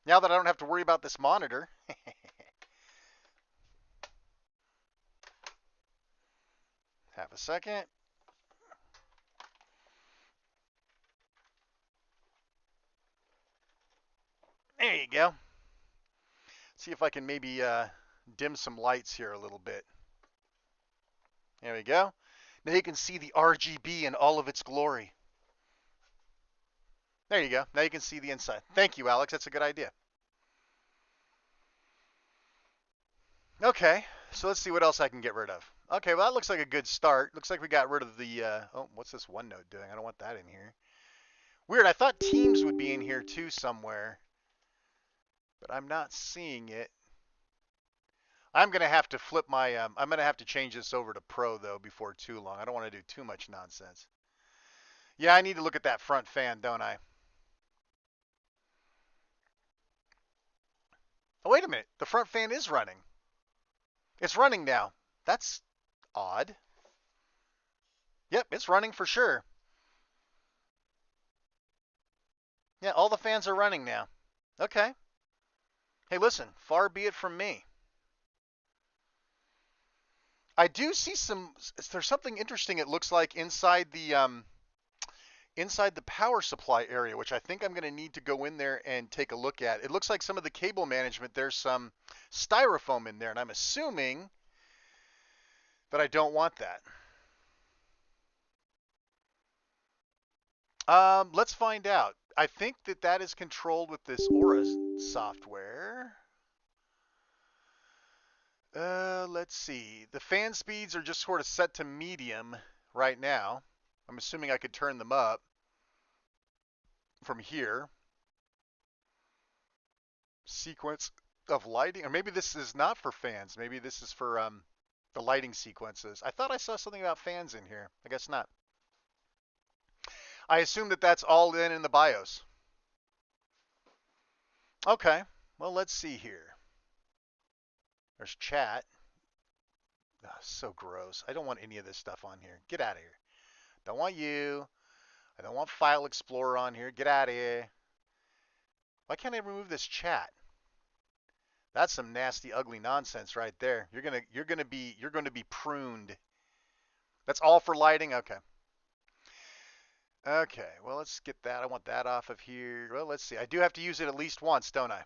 Now that I don't have to worry about this monitor. Have a second. There you go. See if I can maybe dim some lights here a little bit. There we go. Now you can see the RGB in all of its glory. There you go. Now you can see the inside. Thank you, Alex. That's a good idea. Okay, so let's see what else I can get rid of. Okay, well that looks like a good start. Looks like we got rid of the, oh, what's this OneNote doing? I don't want that in here. Weird, I thought Teams would be in here too somewhere, but I'm not seeing it. I'm going to have to flip my, I'm going to have to change this over to Pro though before too long. I don't want to do too much nonsense. Yeah, I need to look at that front fan, don't I? Oh, wait a minute. The front fan is running. It's running now. That's odd. Yep, it's running for sure. Yeah, all the fans are running now. Okay. Hey, listen, far be it from me. I do see there's something interesting it looks like inside the power supply area, which I think I'm going to need to go in there and take a look at. It looks like some of the cable management, there's some styrofoam in there, and I'm assuming that I don't want that. Let's find out. I think that is controlled with this Aura software. Let's see. The fan speeds are just sort of set to medium right now. I'm assuming I could turn them up from here. Sequence of lighting, or maybe this is not for fans. Maybe this is for The lighting sequences. I thought I saw something about fans in here. I guess not. I assume that that's all in the BIOS. Okay. Well, let's see here. There's chat. Oh, so gross. I don't want any of this stuff on here. Get out of here. Don't want you. I don't want File Explorer on here. Get out of here. Why can't I remove this chat? That's some nasty, ugly nonsense right there. You're gonna be pruned. That's all for lighting? Okay. Okay, well, let's get that. I want that off of here. Well, let's see. I do have to use it at least once, don't I?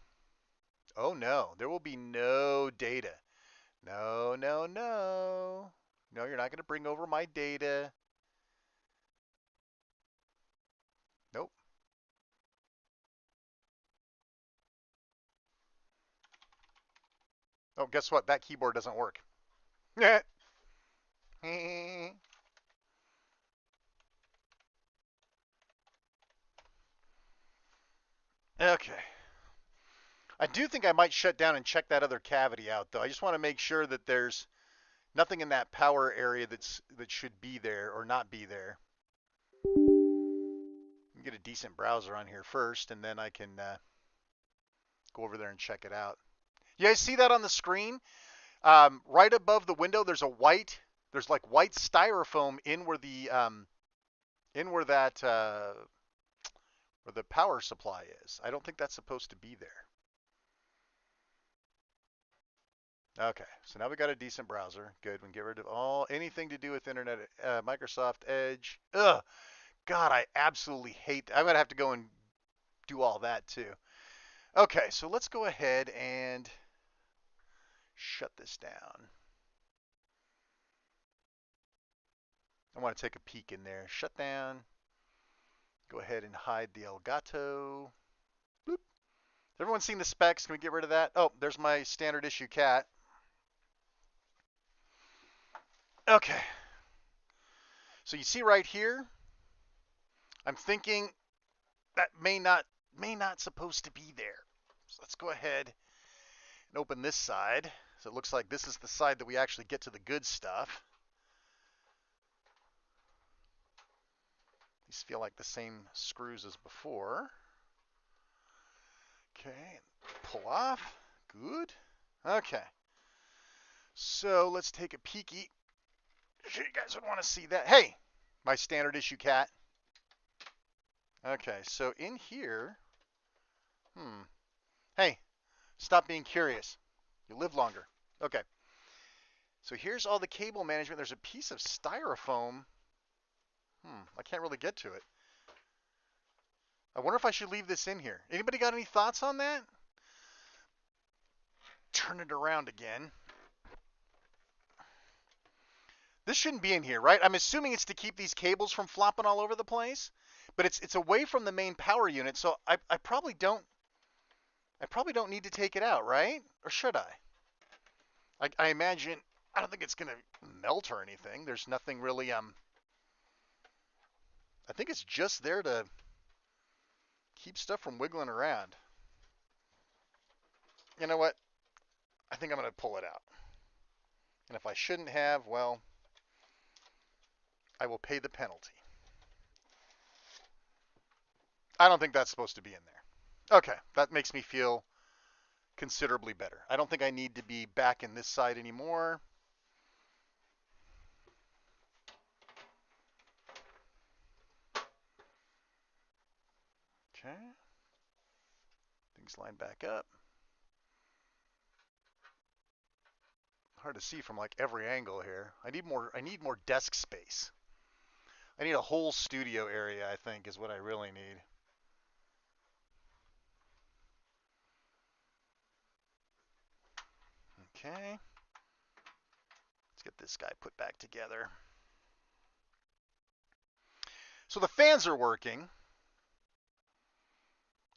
Oh, no. There will be no data. No, no, no. No, you're not going to bring over my data. Nope. Oh, guess what? That keyboard doesn't work. Okay. I do think I might shut down and check that other cavity out, though. I just want to make sure that there's nothing in that power area that should be there or not be there. Get a decent browser on here first, and then I can go over there and check it out. You guys see that on the screen? Right above the window, there's like white styrofoam in where where the power supply is. I don't think that's supposed to be there. Okay, so now we got a decent browser. Good. We can get rid of anything to do with internet, Microsoft Edge. Ugh, God, I absolutely hate. I'm gonna have to go and do all that too. Okay, so let's go ahead and shut this down. I want to take a peek in there. Shut down. Go ahead and hide the Elgato. Boop. Has everyone seen the specs? Can we get rid of that? Oh, there's my standard issue cat. Okay. So you see right here, I'm thinking that may not supposed to be there. So let's go ahead and open this side. So it looks like this is the side that we actually get to the good stuff. These feel like the same screws as before. Okay, pull off. Good. Okay. So let's take a peeky. Sure you guys would want to see that. Hey, my standard issue cat. Okay, so in here, hey, stop being curious. You live longer. Okay. So here's all the cable management. There's a piece of styrofoam. I can't really get to it. I wonder if I should leave this in here. Anybody got any thoughts on that? Turn it around again. This shouldn't be in here, right? I'm assuming it's to keep these cables from flopping all over the place, but it's away from the main power unit, so I probably don't need to take it out, right? Or should I? I imagine I don't think it's gonna melt or anything. There's nothing really I think it's just there to keep stuff from wiggling around. You know what? I think I'm gonna pull it out. And if I shouldn't have, well, I will pay the penalty. I don't think that's supposed to be in there. Okay, that makes me feel considerably better. I don't think I need to be back in this side anymore. Okay. Things line back up. Hard to see from like every angle here. I need more desk space. I need a whole studio area, I think, is what I really need. Okay. Let's get this guy put back together. So the fans are working.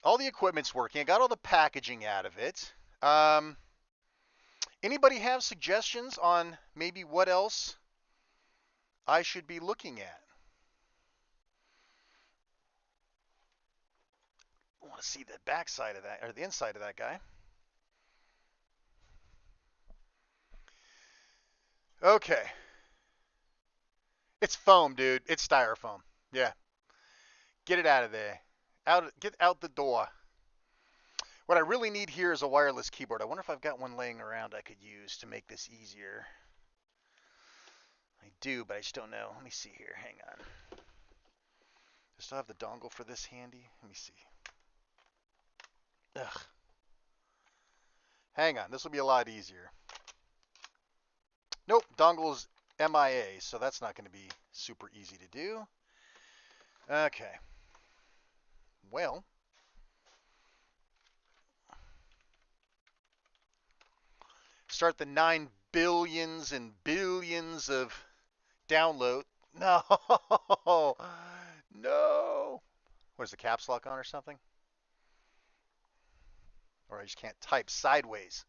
All the equipment's working. I got all the packaging out of it. Anybody have suggestions on maybe what else I should be looking at? I want to see the back side of that, or the inside of that guy. Okay. It's foam, dude. It's styrofoam. Yeah. Get it out of there. Get out the door. What I really need here is a wireless keyboard. I wonder if I've got one laying around I could use to make this easier. I do, but I just don't know. Let me see here. Hang on. Do I still have the dongle for this handy? Let me see. Ugh. Hang on. This will be a lot easier. Nope. Dongle's MIA, so that's not going to be super easy to do. Okay. Well. Start the 9 billions and billions of download. No. No. What is the caps lock on or something? Or I just can't type sideways.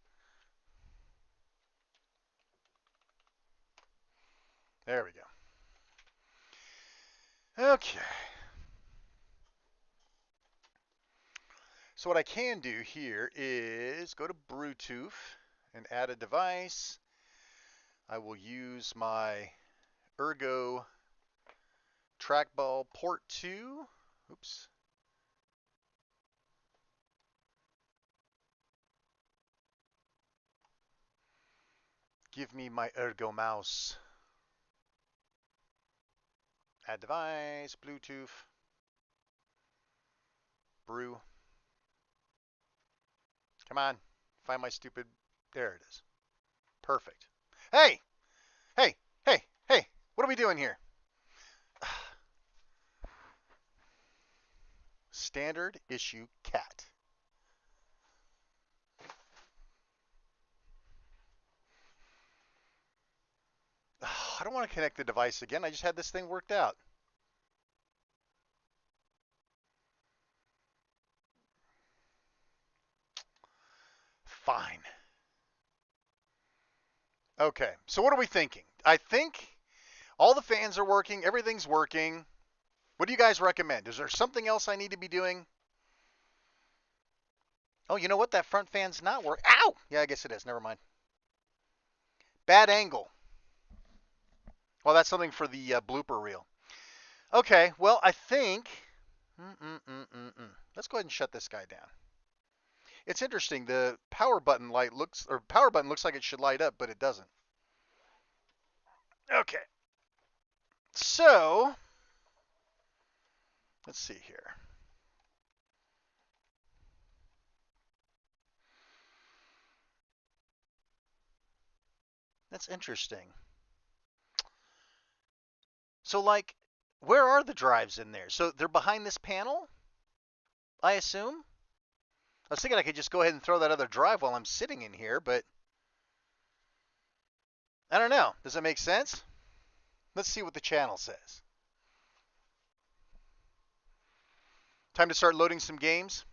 There we go. Okay. So what I can do here is go to Bluetooth and add a device. I will use my Ergo trackball port 2. Oops. Give me my Ergo mouse. Add device, Bluetooth, brew. Come on, find my stupid, there it is. Perfect. Hey, hey, hey, hey, what are we doing here? Standard issue cat. I don't want to connect the device again. I just had this thing worked out. Fine. Okay, so what are we thinking? I think all the fans are working. Everything's working. What do you guys recommend? Is there something else I need to be doing? Oh, you know what? That front fan's not working. Ow! Yeah, I guess it is. Never mind. Bad angle. Well, that's something for the blooper reel. Okay, well, I think... Let's go ahead and shut this guy down. It's interesting. The power button looks like it should light up, but it doesn't. Okay. So, let's see here. That's interesting. So, like, where are the drives in there? So they're behind this panel, I assume? I was thinking I could just go ahead and throw that other drive while I'm sitting in here, but I don't know. Does that make sense? Let's see what the channel says. Time to start loading some games.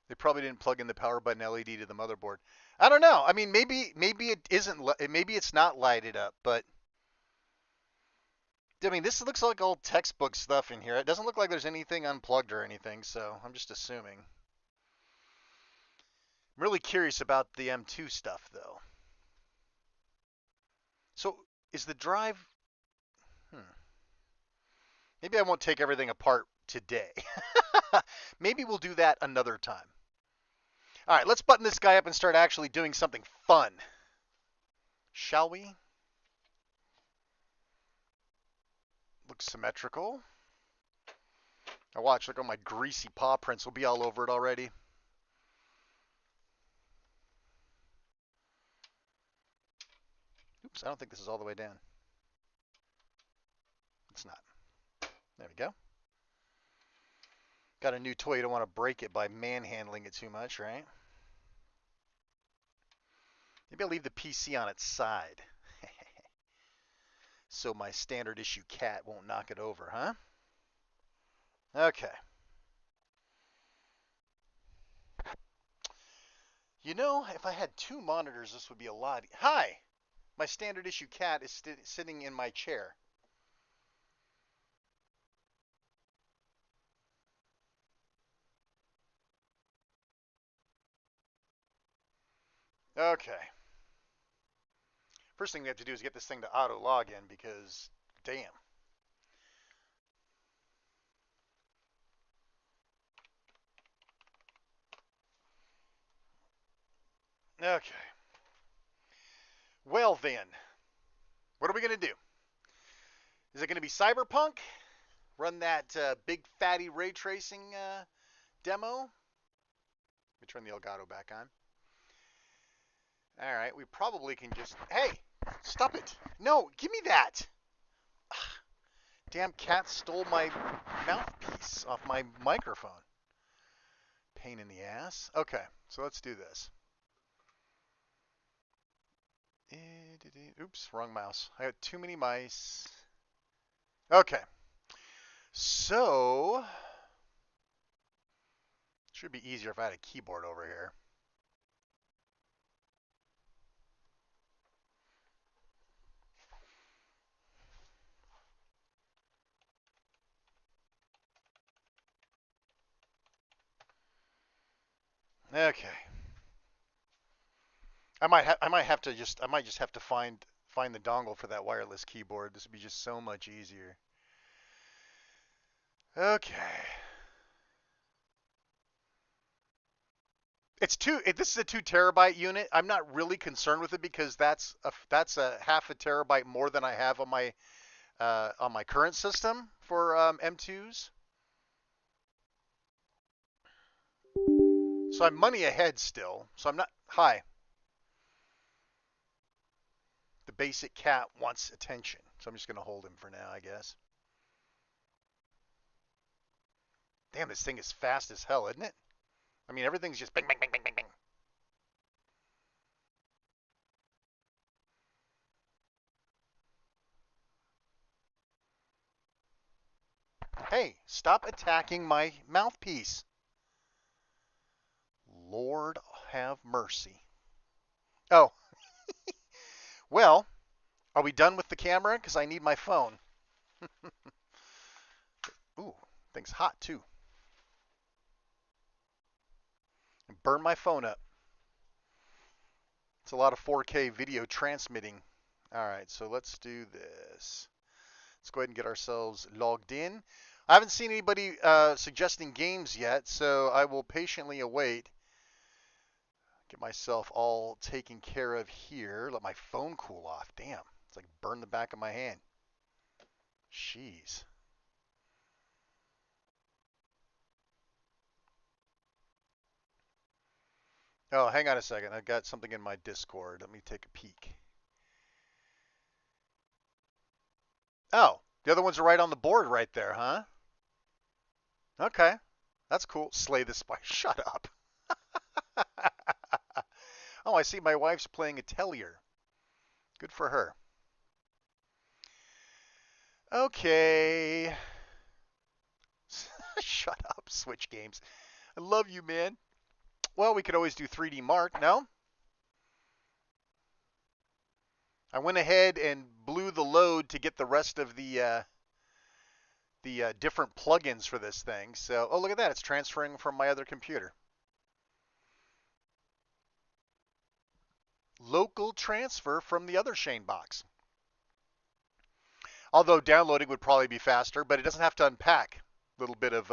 They probably didn't plug in the power button LED to the motherboard. I don't know. I mean, maybe it isn't. Maybe it's not lighted up, but I mean, this looks like old textbook stuff in here. It doesn't look like there's anything unplugged or anything, so I'm just assuming. I'm really curious about the M2 stuff, though. So is the drive? Maybe I won't take everything apart today. Maybe we'll do that another time. All right, let's button this guy up and start actually doing something fun. Shall we? Looks symmetrical. Now watch, look, all my greasy paw prints will be all over it already. Oops, I don't think this is all the way down. It's not. There we go. Got a new toy. You don't want to break it by manhandling it too much, right? Maybe I'll leave the PC on its side. So my standard issue cat won't knock it over, huh? Okay. You know, if I had two monitors, this would be a lot. Hi! My standard issue cat is sitting in my chair. Okay. First thing we have to do is get this thing to auto log in because, damn. Okay. Well then, what are we going to do? Is it going to be Cyberpunk? Run that big fatty ray tracing demo? Let me turn the Elgato back on. All right, we probably can just... Hey, stop it. No, give me that. Ugh, damn cat stole my mouthpiece off my microphone. Pain in the ass. Okay, so let's do this. Oops, wrong mouse. I got too many mice. Okay, so... Should be easier if I had a keyboard over here. Okay. I might just have to find the dongle for that wireless keyboard. This would be just so much easier. Okay. This is a 2 terabyte unit. I'm not really concerned with it because that's a half a terabyte more than I have on my current system for M2s. So I'm money ahead still. So I'm not high. The basic cat wants attention. So I'm just going to hold him for now, I guess. Damn, this thing is fast as hell, isn't it? I mean, everything's just bing, bing, bing, bing, bing, bing. Hey, stop attacking my mouthpiece. Lord have mercy. Oh, well, are we done with the camera? Because I need my phone. Ooh, thing's hot too. Burn my phone up. It's a lot of 4K video transmitting. All right, so let's do this. Let's go ahead and get ourselves logged in. I haven't seen anybody suggesting games yet, so I will patiently await. Get myself all taken care of here. Let my phone cool off. Damn, it's like burn the back of my hand. Jeez. Oh, hang on a second. I've got something in my Discord. Let me take a peek. Oh, the other ones are right on the board right there, huh? Okay. That's cool. Slay the Spy. Shut up. Oh, I see my wife's playing Atelier. Good for her. Okay. Shut up, Switch Games. I love you, man. Well, we could always do 3D Mark, no? I went ahead and blew the load to get the rest of the different plugins for this thing. So, oh, look at that. It's transferring from my other computer. Local transfer from the other Shane box. Although downloading would probably be faster, but it doesn't have to unpack. A little bit of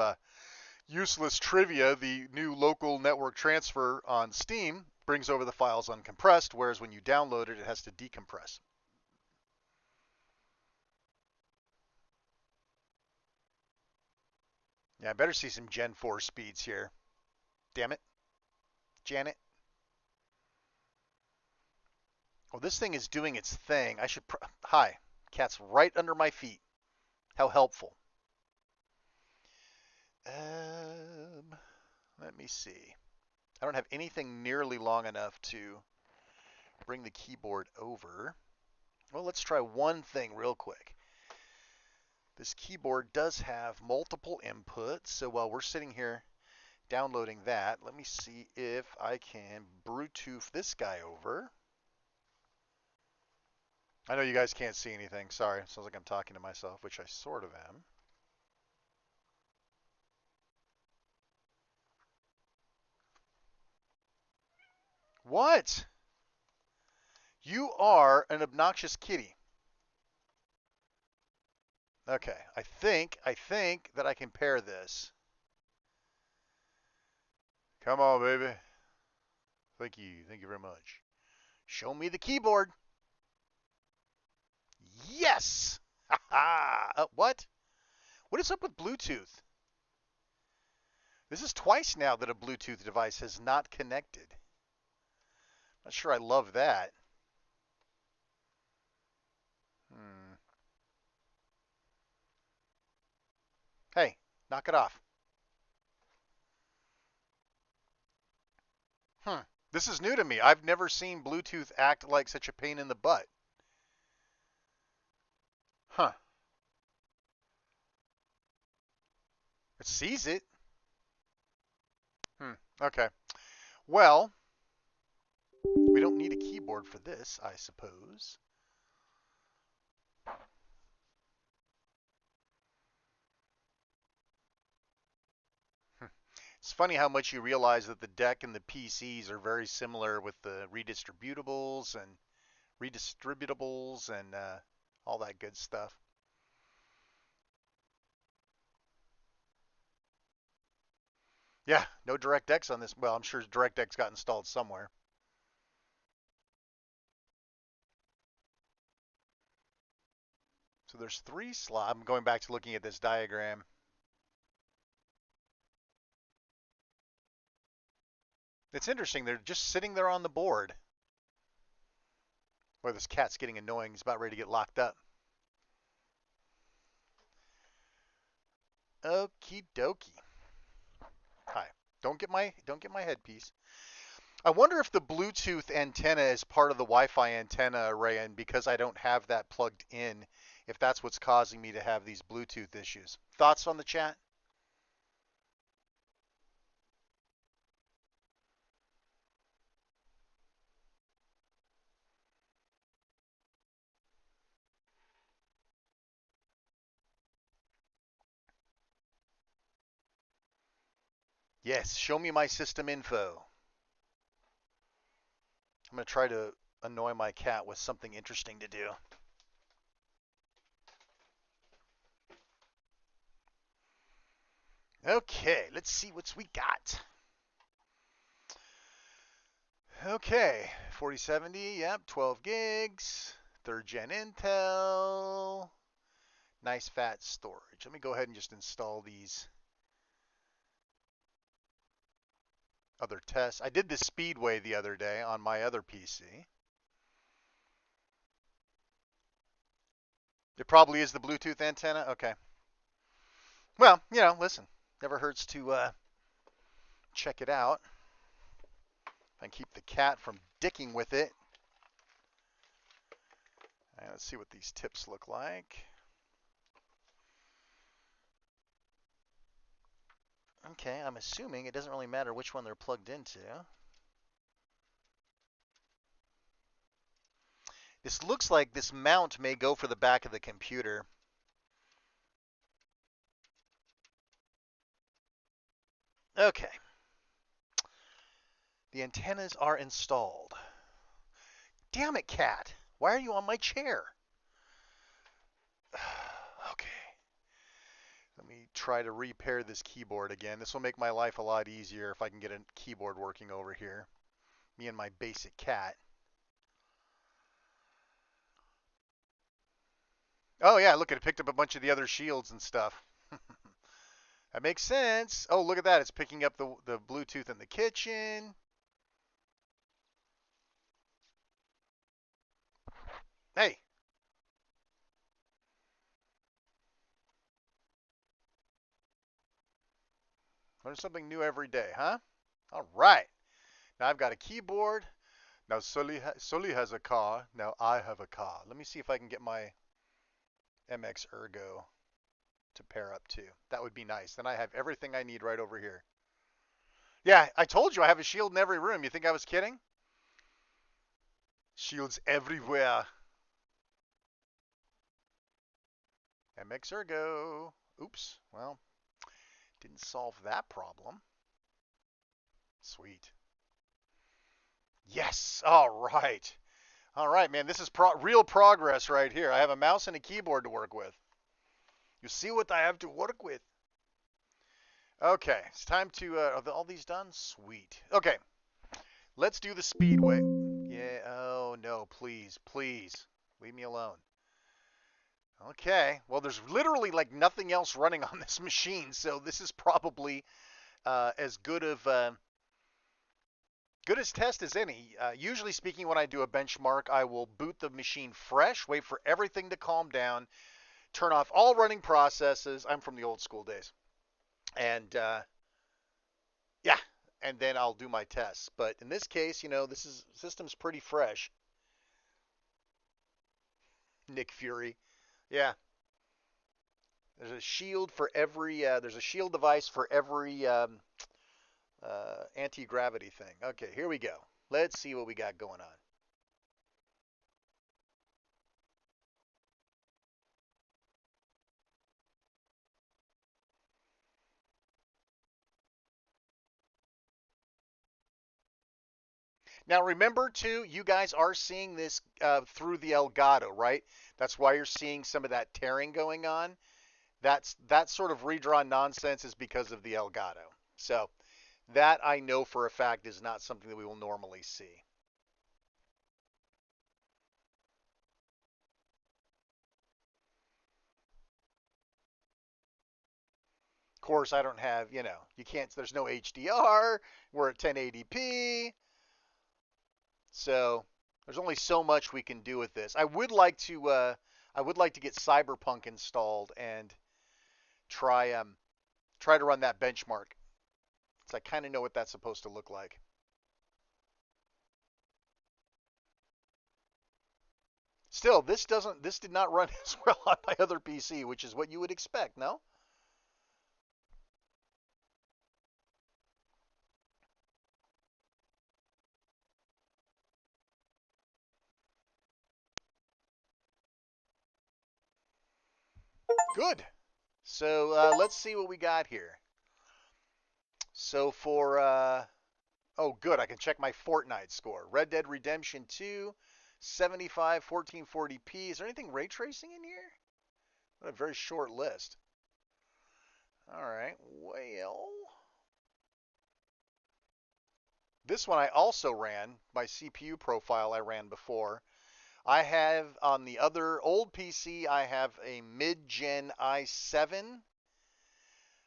useless trivia. The new local network transfer on Steam brings over the files uncompressed, whereas when you download it, it has to decompress. Yeah, I better see some Gen 4 speeds here. Damn it. Janet. Well, this thing is doing its thing. I should... Hi. Cat's right under my feet. How helpful. Let me see. I don't have anything nearly long enough to bring the keyboard over. Well, let's try one thing real quick. This keyboard does have multiple inputs, so while we're sitting here downloading that, let me see if I can Bluetooth this guy over. I know you guys can't see anything. Sorry. Sounds like I'm talking to myself, which I sort of am. What? You are an obnoxious kitty. Okay, I think that I can pair this. Come on, baby. Thank you. Thank you very much. Show me the keyboard. Yes! Ha ha! What? What is up with Bluetooth? This is twice now that a Bluetooth device has not connected. Not sure I love that. Hmm. Hey, knock it off. Hmm. This is new to me. I've never seen Bluetooth act like such a pain in the butt. Huh. It sees it. Okay. Well, we don't need a keyboard for this, I suppose. It's funny how much you realize that the deck and the PCs are very similar with the redistributables and all that good stuff. Yeah, no DirectX on this. Well, I'm sure DirectX got installed somewhere. So there's 3 slots. I'm going back to looking at this diagram. It's interesting. They're just sitting there on the board. Boy, this cat's getting annoying. He's about ready to get locked up. Okie dokie. Hi. Don't get my headpiece. I wonder if the Bluetooth antenna is part of the Wi-Fi antenna array, and because I don't have that plugged in, if that's what's causing me to have these Bluetooth issues. Thoughts on the chat? Yes, show me my system info. I'm going to try to annoy my cat with something interesting to do. Okay, let's see what we got. Okay, 4070, yep, 12 gigs, 3rd gen Intel, nice fat storage. Let me go ahead and just install these other tests. I did this Speedway the other day on my other PC. It probably is the Bluetooth antenna. Okay. Well, listen, never hurts to check it out. If I keep the cat from dicking with it. And let's see what these tips look like. Okay, I'm assuming it doesn't really matter which one they're plugged into. This looks like this mount may go for the back of the computer. Okay. The antennas are installed. Damn it, cat. Why are you on my chair? Okay. Let me try to repair this keyboard again. This will make my life a lot easier if I can get a keyboard working over here. Me and my basic cat. Oh yeah, look, it picked up a bunch of the other shields and stuff. That makes sense. Oh, look at that. It's picking up the Bluetooth in the kitchen. Hey. Learn something new every day, huh? All right. Now I've got a keyboard. Now Sully has a car. Now I have a car. Let me see if I can get my MX Ergo to pair up to. That would be nice. Then I have everything I need right over here. Yeah, I told you I have a shield in every room. You think I was kidding? Shields everywhere. MX Ergo. Oops. Well, didn't solve that problem. Sweet. Yes. All right. All right, man, this is real progress right here. I have a mouse and a keyboard to work with. You see what I have to work with. Okay, it's time to, are all these done? Sweet. Okay, let's do the speedway. Yeah, oh no, please, please, leave me alone. Okay, well, there's literally like nothing else running on this machine, so this is probably as good as test as any. Usually speaking, when I do a benchmark, I will boot the machine fresh, wait for everything to calm down, turn off all running processes. I'm from the old school days. And yeah, and then I'll do my tests. But in this case, this system's pretty fresh. Nick Fury. Yeah, there's a shield device for every anti-gravity thing. Okay, here we go. Let's see what we got going on. Now remember too, you guys are seeing this through the Elgato, right? That's why you're seeing some of that tearing going on. That sort of redrawn nonsense is because of the Elgato. So that I know for a fact is not something that we will normally see. Of course, I don't have, you can't, there's no HDR. We're at 1080p. So there's only so much we can do with this. I would like to get Cyberpunk installed and try try to run that benchmark. So I kind of know what that's supposed to look like. Still, this did not run as well on my other PC, which is what you would expect, no? Good. So let's see what we got here. So for oh good, I can check my Fortnite score. Red Dead Redemption 2, 75, 1440p. Is there anything ray tracing in here? What a very short list. All right. Well, this one I also ran. My CPU profile I ran before. I have on the other old PC, I have a mid-gen i7. I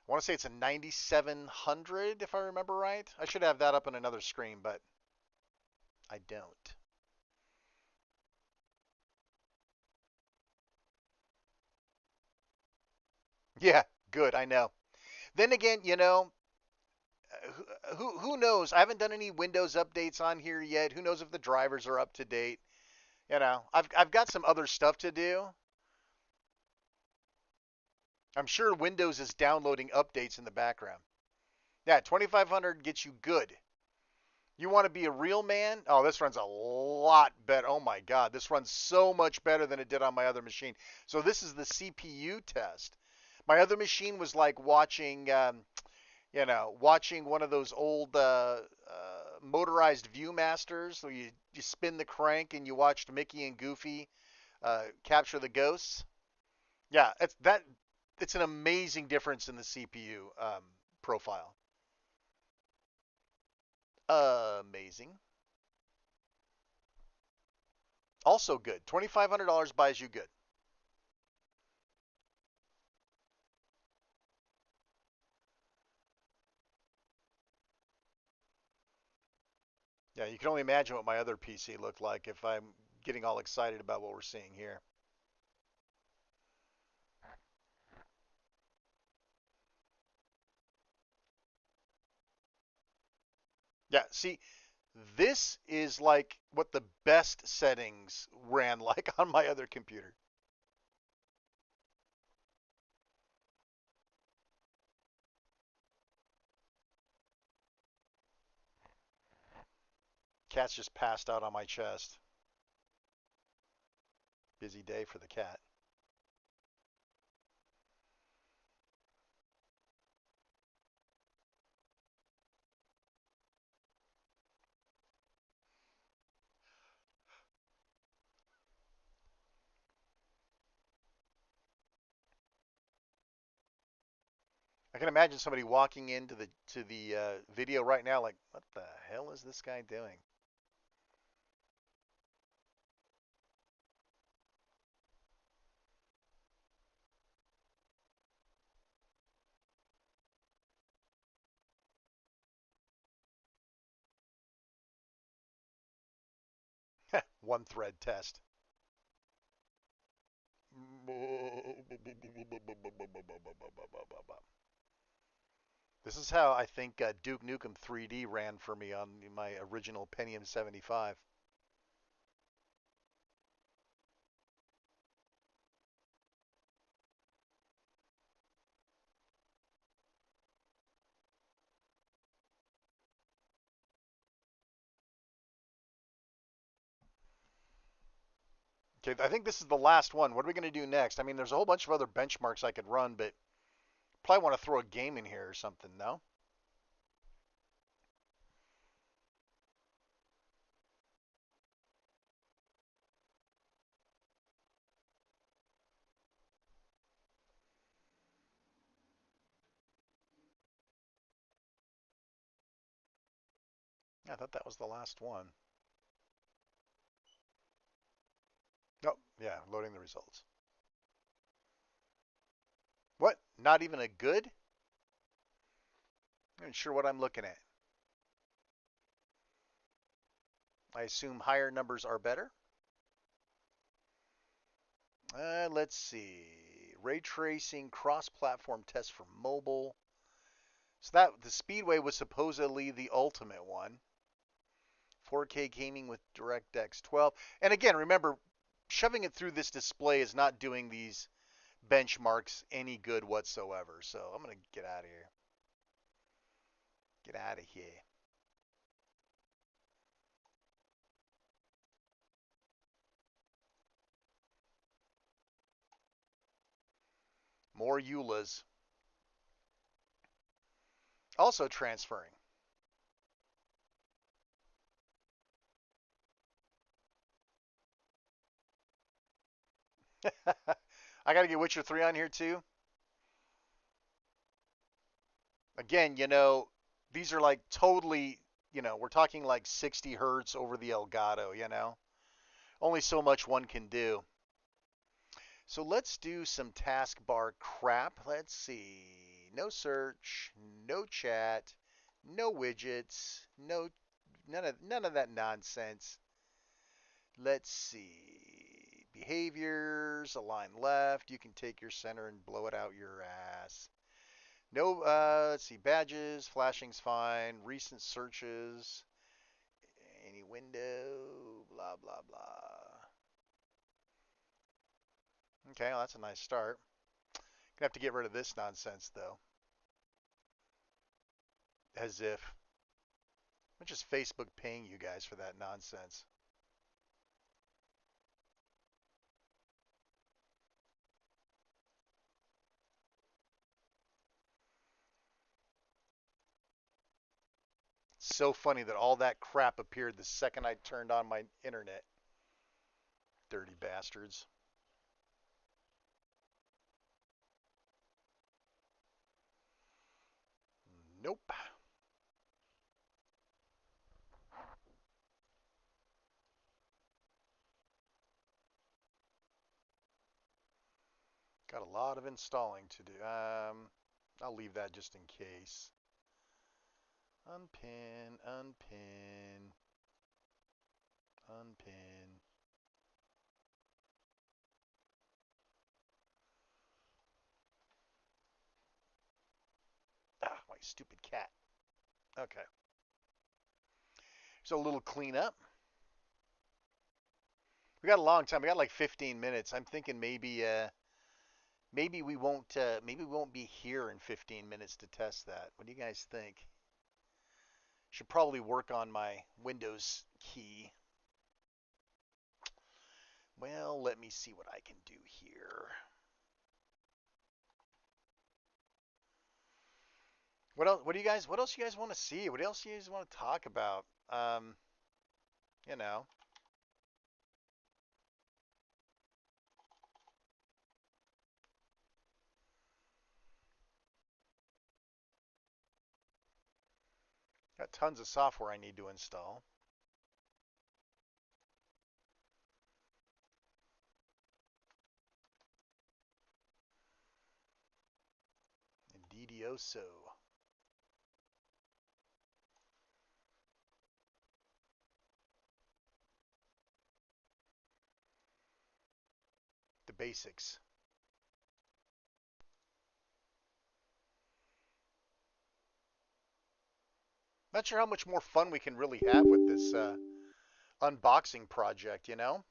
want to say it's a 9700 if I remember right. I should have that up on another screen, but I don't. Yeah, good, I know. Then again, who knows? I haven't done any Windows updates on here yet. Who knows if the drivers are up to date? I've got some other stuff to do. I'm sure Windows is downloading updates in the background. Yeah, 2500 gets you good. You want to be a real man? Oh, this runs a lot better. Oh my God, this runs so much better than it did on my other machine. So this is the CPU test. My other machine was like watching one of those old motorized Viewmasters where you spin the crank and you watched Mickey and Goofy capture the ghosts. Yeah, it's an amazing difference in the CPU profile. Amazing. Also good. $2,500 buys you good. Yeah, you can only imagine what my other PC looked like if I'm getting all excited about what we're seeing here. Yeah, see, this is like what the best settings ran like on my other computer. Cat's just passed out on my chest. Busy day for the cat. I can imagine somebody walking into the video right now like, what the hell is this guy doing? One thread test. This is how I think Duke Nukem 3D ran for me on my original Pentium 75. Okay, I think this is the last one. What are we going to do next? I mean, there's a whole bunch of other benchmarks I could run, but probably want to throw a game in here or something, no? Yeah, I thought that was the last one. Oh, yeah, loading the results. What? Not even a good? I'm not sure what I'm looking at. I assume higher numbers are better. Let's see. Ray tracing cross-platform test for mobile. So that the Speedway was supposedly the ultimate one. 4K gaming with DirectX 12. And again, remember, shoving it through this display is not doing these benchmarks any good whatsoever. So I'm going to get out of here. Get out of here. More EULAs. Also transferring. I got to get Witcher 3 on here too. Again, these are like totally, we're talking like 60 hertz over the Elgato. Only so much one can do. So let's do some taskbar crap. Let's see. No search, no chat, no widgets, none of that nonsense. Let's see. Behaviors, align left. You can take your center and blow it out your ass. No, let's see. Badges, flashing's fine. Recent searches, any window, blah, blah, blah. Okay, well, that's a nice start. Gonna have to get rid of this nonsense, though. As if. Which is Facebook paying you guys for that nonsense? It's so funny that all that crap appeared the second I turned on my internet. Dirty bastards. Nope. Got a lot of installing to do. I'll leave that just in case. Unpin, unpin, unpin. Ah, my stupid cat. Okay. So a little cleanup. We got a long time. We got like 15 minutes. I'm thinking maybe we won't be here in 15 minutes to test that. What do you guys think? Should probably work on my Windows key. Well, let me see what I can do here. What else? What else you guys want to see? What else you guys want to talk about? You know. Got tons of software I need to install. Indeedioso. The basics. Not sure how much more fun we can really have with this unboxing project, you know?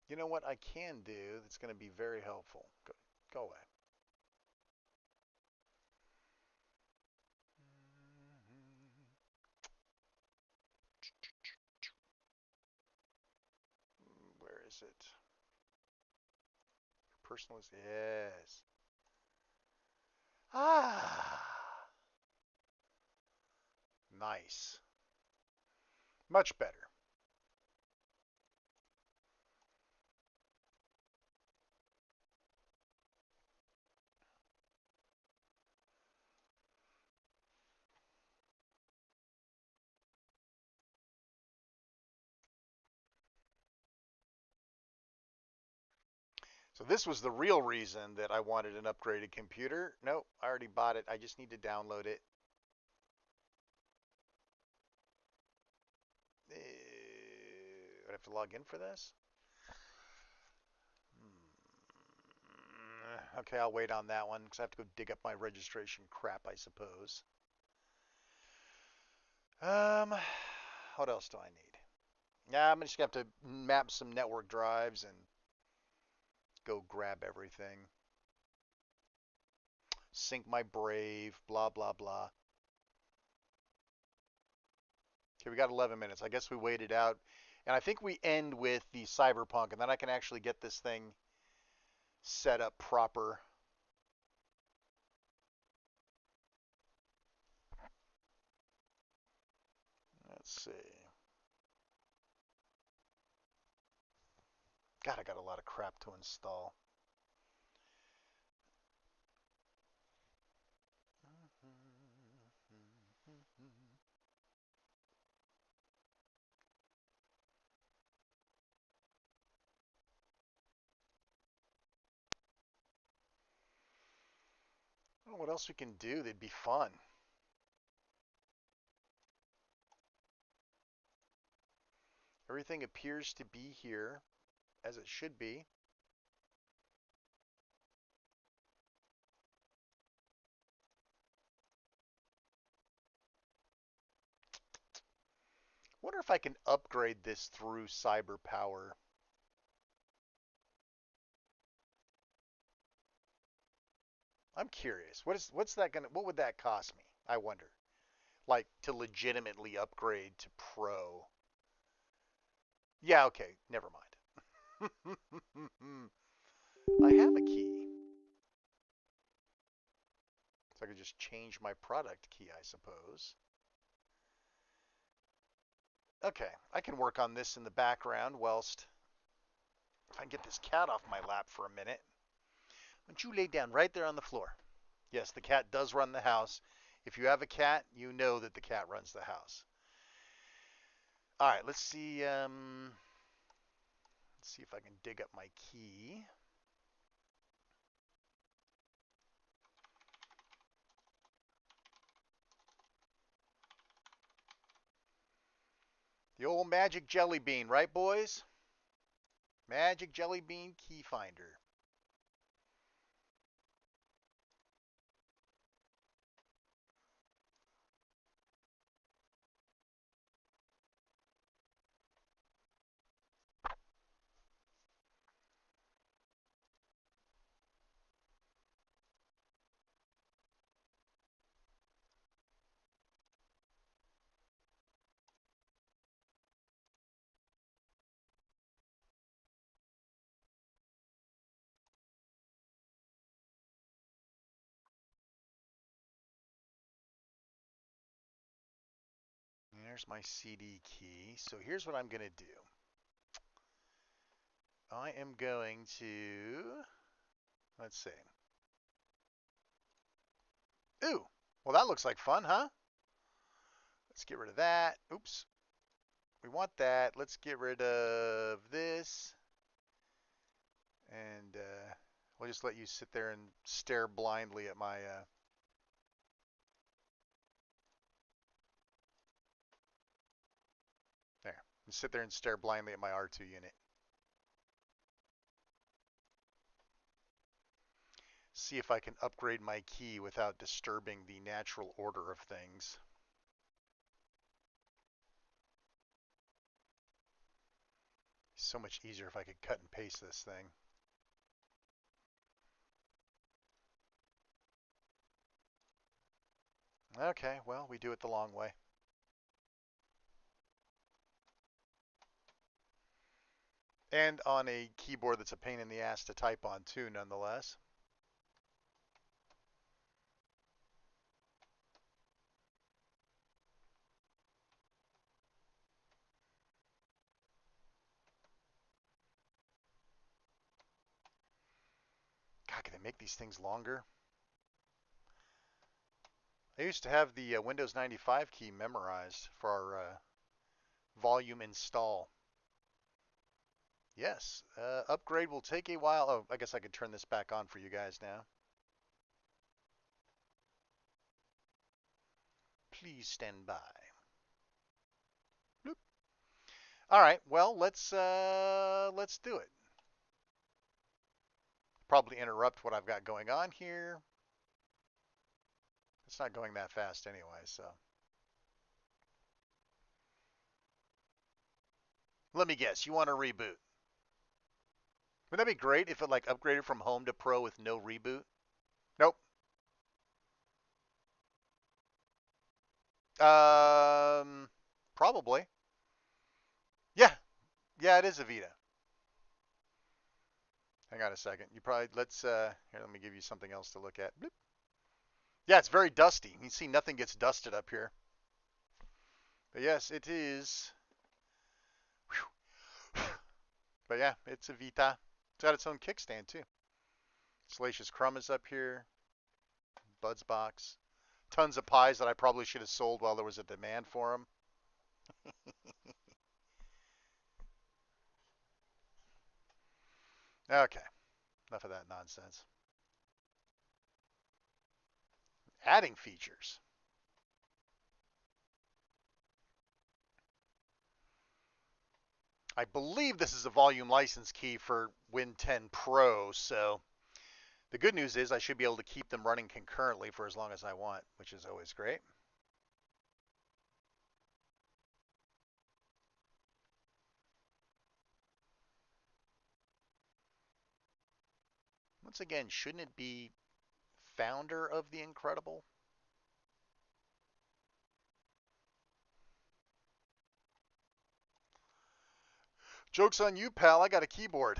You know what I can do that's going to be very helpful? Go away. Where is it? Personalized. Yes. Ah. Nice. Much better. So this was the real reason that I wanted an upgraded computer. Nope, I already bought it. I just need to download it. I have to log in for this? Okay, I'll wait on that one because I have to go dig up my registration crap, I suppose. Um, what else do I need? Yeah, I'm just gonna have to map some network drives and go grab everything. Sync my Brave, blah, blah, blah. Okay, we got 11 minutes. I guess we waited out. And I think we end with the Cyberpunk, and then I can actually get this thing set up proper. Let's see. God, I got a lot of crap to install. I don't know what else we can do. They'd be fun. Everything appears to be here as it should be. Wonder if I can upgrade this through CyberPower. I'm curious. What's that gonna? What would that cost me? I wonder. Like to legitimately upgrade to Pro. Yeah. Okay. Never mind. I have a key, so I could just change my product key, I suppose. Okay, I can work on this in the background whilst if I can get this cat off my lap for a minute. Why don't you lay down right there on the floor? Yes, the cat does run the house. If you have a cat, you know that the cat runs the house. All right, let's see. Let's see if I can dig up my key. The old magic jelly bean, right, boys? Magic jelly bean key finder. There's my CD key. So here's what I'm going to do. I am going to, let's see. Ooh, well that looks like fun, huh? Let's get rid of that. Oops. We want that. Let's get rid of this. And we'll just let you sit there and stare blindly at my... there. And sit there and stare blindly at my R2 unit. See if I can upgrade my key without disturbing the natural order of things. So much easier if I could cut and paste this thing. Okay, well, we do it the long way. And on a keyboard that's a pain in the ass to type on too, nonetheless. God, can they make these things longer? I used to have the Windows 95 key memorized for our volume install. Yes, upgrade will take a while. Oh, I guess I could turn this back on for you guys now. Please stand by. Bloop. All right, well, let's do it. Probably interrupt what I've got going on here. It's not going that fast anyway, so. Let me guess, you want a reboot? Wouldn't that be great if it like upgraded from home to pro with no reboot? Nope. Probably. Yeah, yeah, it is a Vita. Hang on a second. You probably here. Let me give you something else to look at. Bloop. Yeah, it's very dusty. You see, nothing gets dusted up here. But yes, it is. Whew. But yeah, it's a Vita. It's got its own kickstand too. Salacious Crumb is up here. Bud's box. Tons of pies that I probably should have sold while there was a demand for them. Okay, enough of that nonsense. Adding features. I believe this is a volume license key for Win 10 Pro, so the good news is I should be able to keep them running concurrently for as long as I want, which is always great. Once again, shouldn't it be founder of the incredible? Joke's on you, pal. I got a keyboard.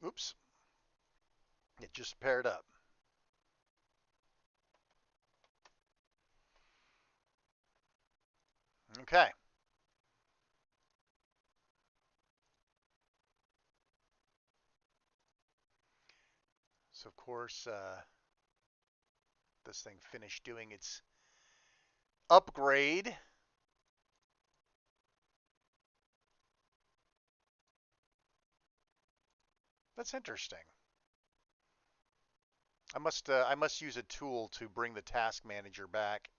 Oops. It just paired up. Okay. So, of course, this thing finished doing its upgrade. That's interesting. I must use a tool to bring the task manager back.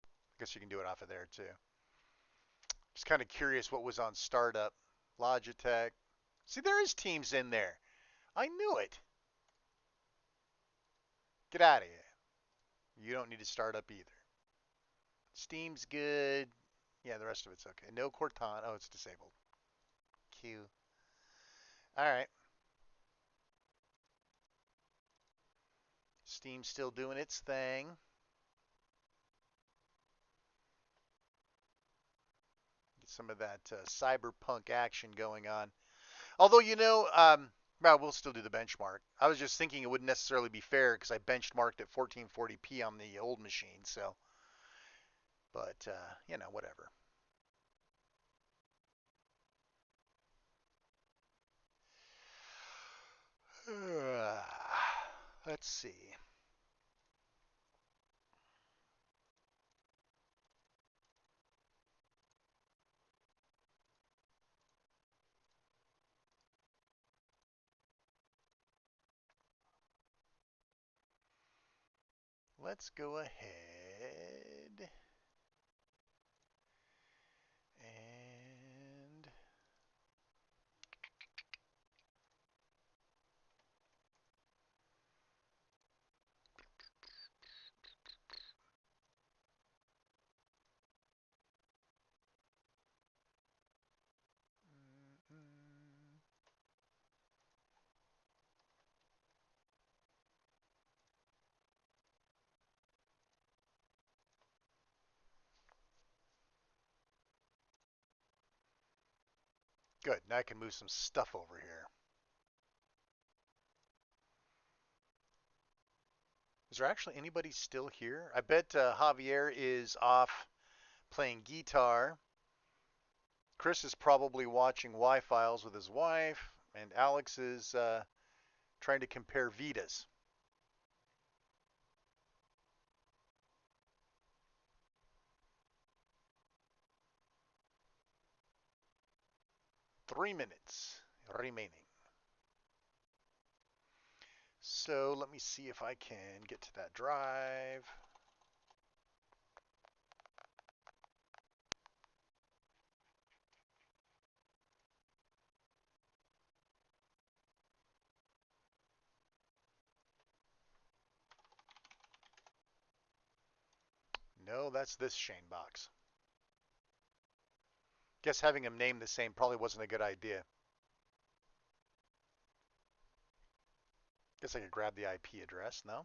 I guess you can do it off of there too. Just kind of curious what was on startup. Logitech. See, there is Teams in there. I knew it. Get out of here. You don't need to start up either. Steam's good. Yeah, the rest of it's okay. No Cortana. Oh, it's disabled. Q. All right. Steam's still doing its thing. Get some of that cyberpunk action going on. Although, you know, Well, we'll still do the benchmark. I was just thinking it wouldn't necessarily be fair because I benchmarked at 1440p on the old machine. So, but whatever. Let's see. Let's go ahead and good. Now I can move some stuff over here. Is there actually anybody still here? I bet Javier is off playing guitar. Chris is probably watching Y-Files with his wife, and Alex is trying to compare Vitas. Three minutes remaining. So let me see if I can get to that drive. No, that's this Shane box. Guess having them named the same probably wasn't a good idea. Guess I could grab the IP address, no?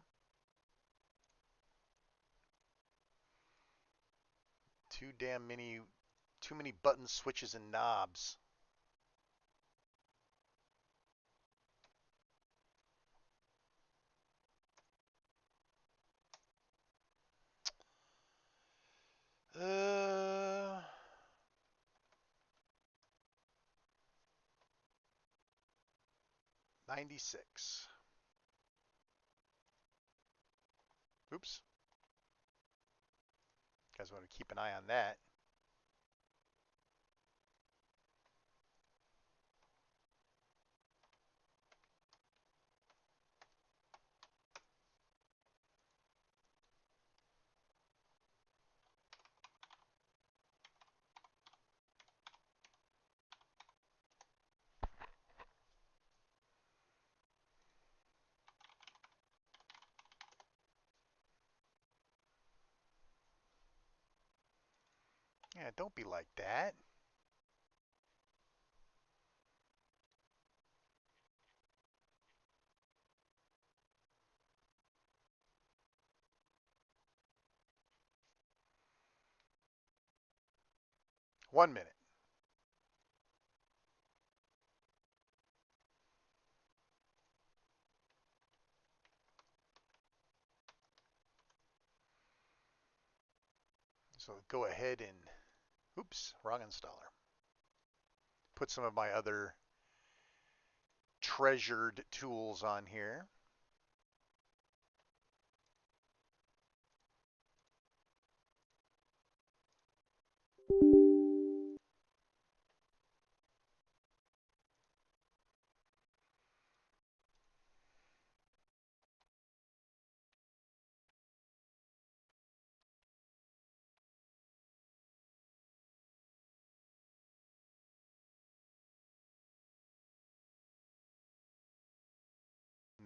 Too many buttons, switches, and knobs. Uh, 96. Oops. Guys want to keep an eye on that. Yeah, don't be like that. One minute. So go ahead and, oops, wrong installer. Put some of my other treasured tools on here.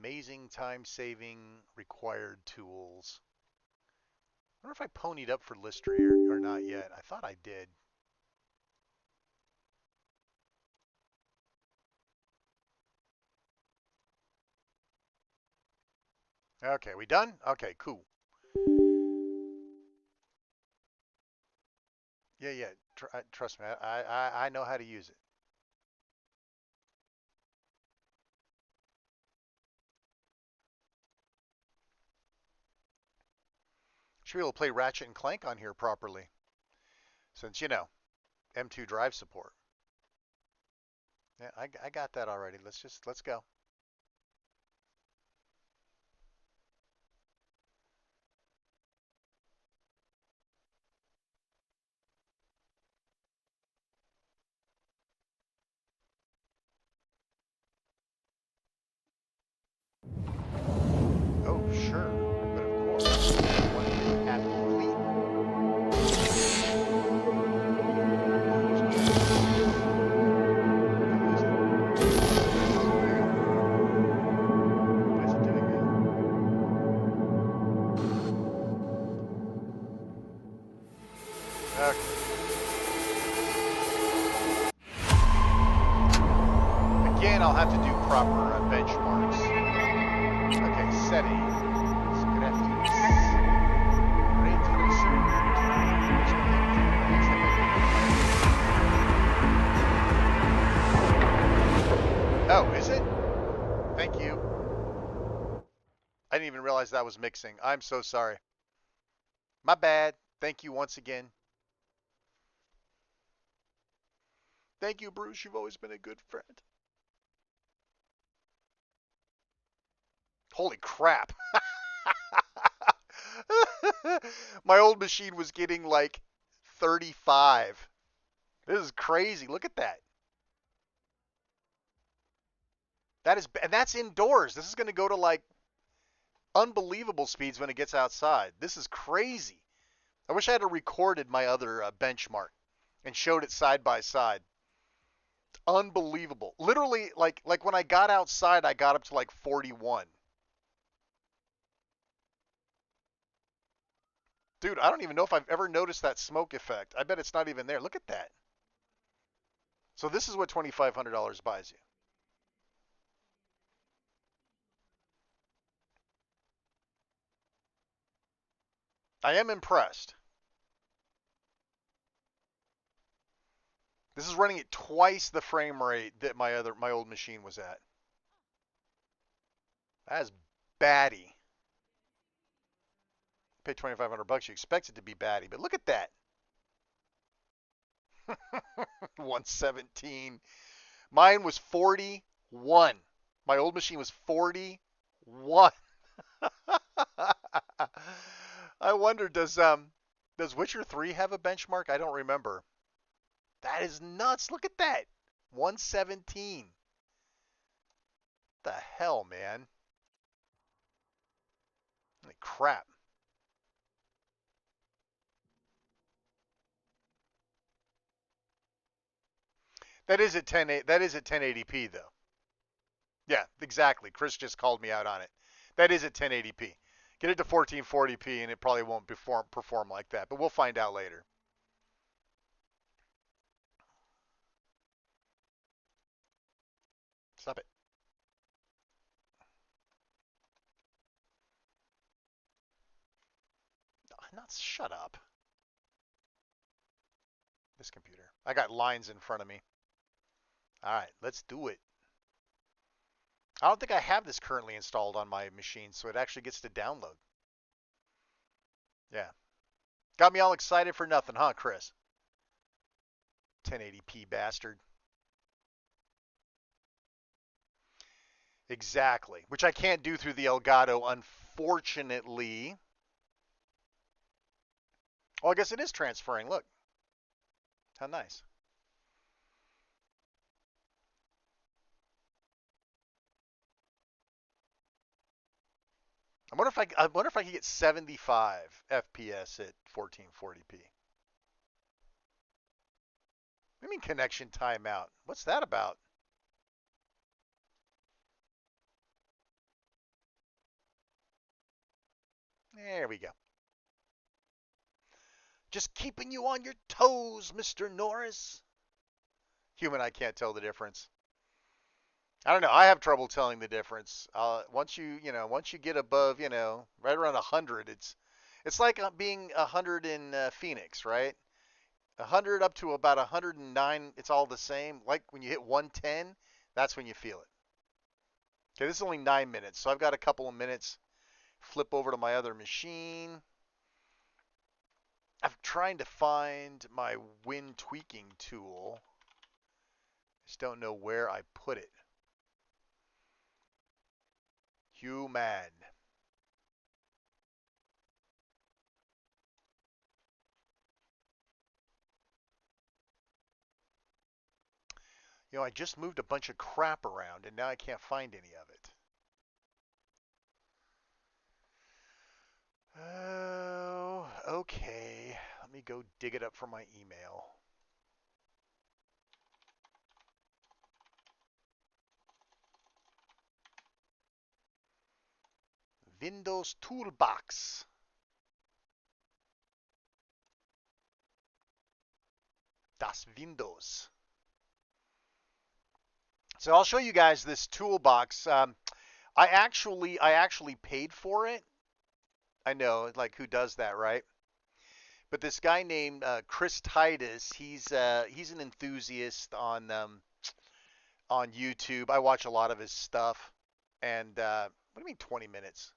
Amazing time saving required tools. I wonder if I ponied up for Listery or not yet. I thought I did. Okay, we done? Okay, cool. Yeah. Trust me, I know how to use it. Should be able to play Ratchet and Clank on here properly, since, you know, M2 drive support. Yeah, I got that already. Let's go. Oh, sure. But of course, one thing have complete. Why is it doing that? Okay. Again, I'll have to do proper benchmarks. Okay, settings. Graphics. Ray tracing. Oh, is it? Thank you. I didn't even realize that was mixing. I'm so sorry. My bad. Thank you once again. Thank you, Bruce. You've always been a good friend. Holy crap. My old machine was getting like 35. This is crazy. Look at that. And that's indoors. This is going to go to like unbelievable speeds when it gets outside. This is crazy. I wish I had recorded my other benchmark and showed it side by side. Unbelievable. Literally, like when I got outside, I got up to like 41. Dude, I don't even know if I've ever noticed that smoke effect. I bet it's not even there. Look at that. So this is what $2,500 buys you. I am impressed. This is running at twice the frame rate that my old machine was at. That's batty. Pay $2,500, you expect it to be batty, but look at that. 117. Mine was 41. My old machine was 41. I wonder, does Witcher 3 have a benchmark? I don't remember. That is nuts. Look at that. 117. What the hell, man? Holy crap. That is at 1080p though. Yeah, exactly. Chris just called me out on it. That is at 1080p. Get it to 1440p and it probably won't perform like that, but we'll find out later. Stop it. Not shut up. This computer. I got lines in front of me. All right, let's do it. I don't think I have this currently installed on my machine, so it actually gets to download. Yeah. Got me all excited for nothing, huh, Chris? 1080p bastard. Exactly. Which I can't do through the Elgato, unfortunately. Oh, I guess it is transferring. Look. How nice. I wonder if I could get 75 FPS at 1440p. I mean connection timeout. What's that about? There we go. Just keeping you on your toes, Mr. Norris. Human, I can't tell the difference. I don't know. I have trouble telling the difference. Once you get above, right around 100, it's like being 100 in Phoenix, right? 100 up to about 109, it's all the same. Like when you hit 110, that's when you feel it. Okay, this is only 9 minutes, so I've got a couple of minutes. Flip over to my other machine. I'm trying to find my Win tweaking tool. Just don't know where I put it. Human. I just moved a bunch of crap around and now I can't find any of it. Oh, okay. Let me go dig it up from my email. Windows Toolbox. Das Windows. So I'll show you guys this toolbox. I actually paid for it. I know, like who does that, right? But this guy named Chris Titus, he's an enthusiast on YouTube. I watch a lot of his stuff. And what do you mean 20 minutes?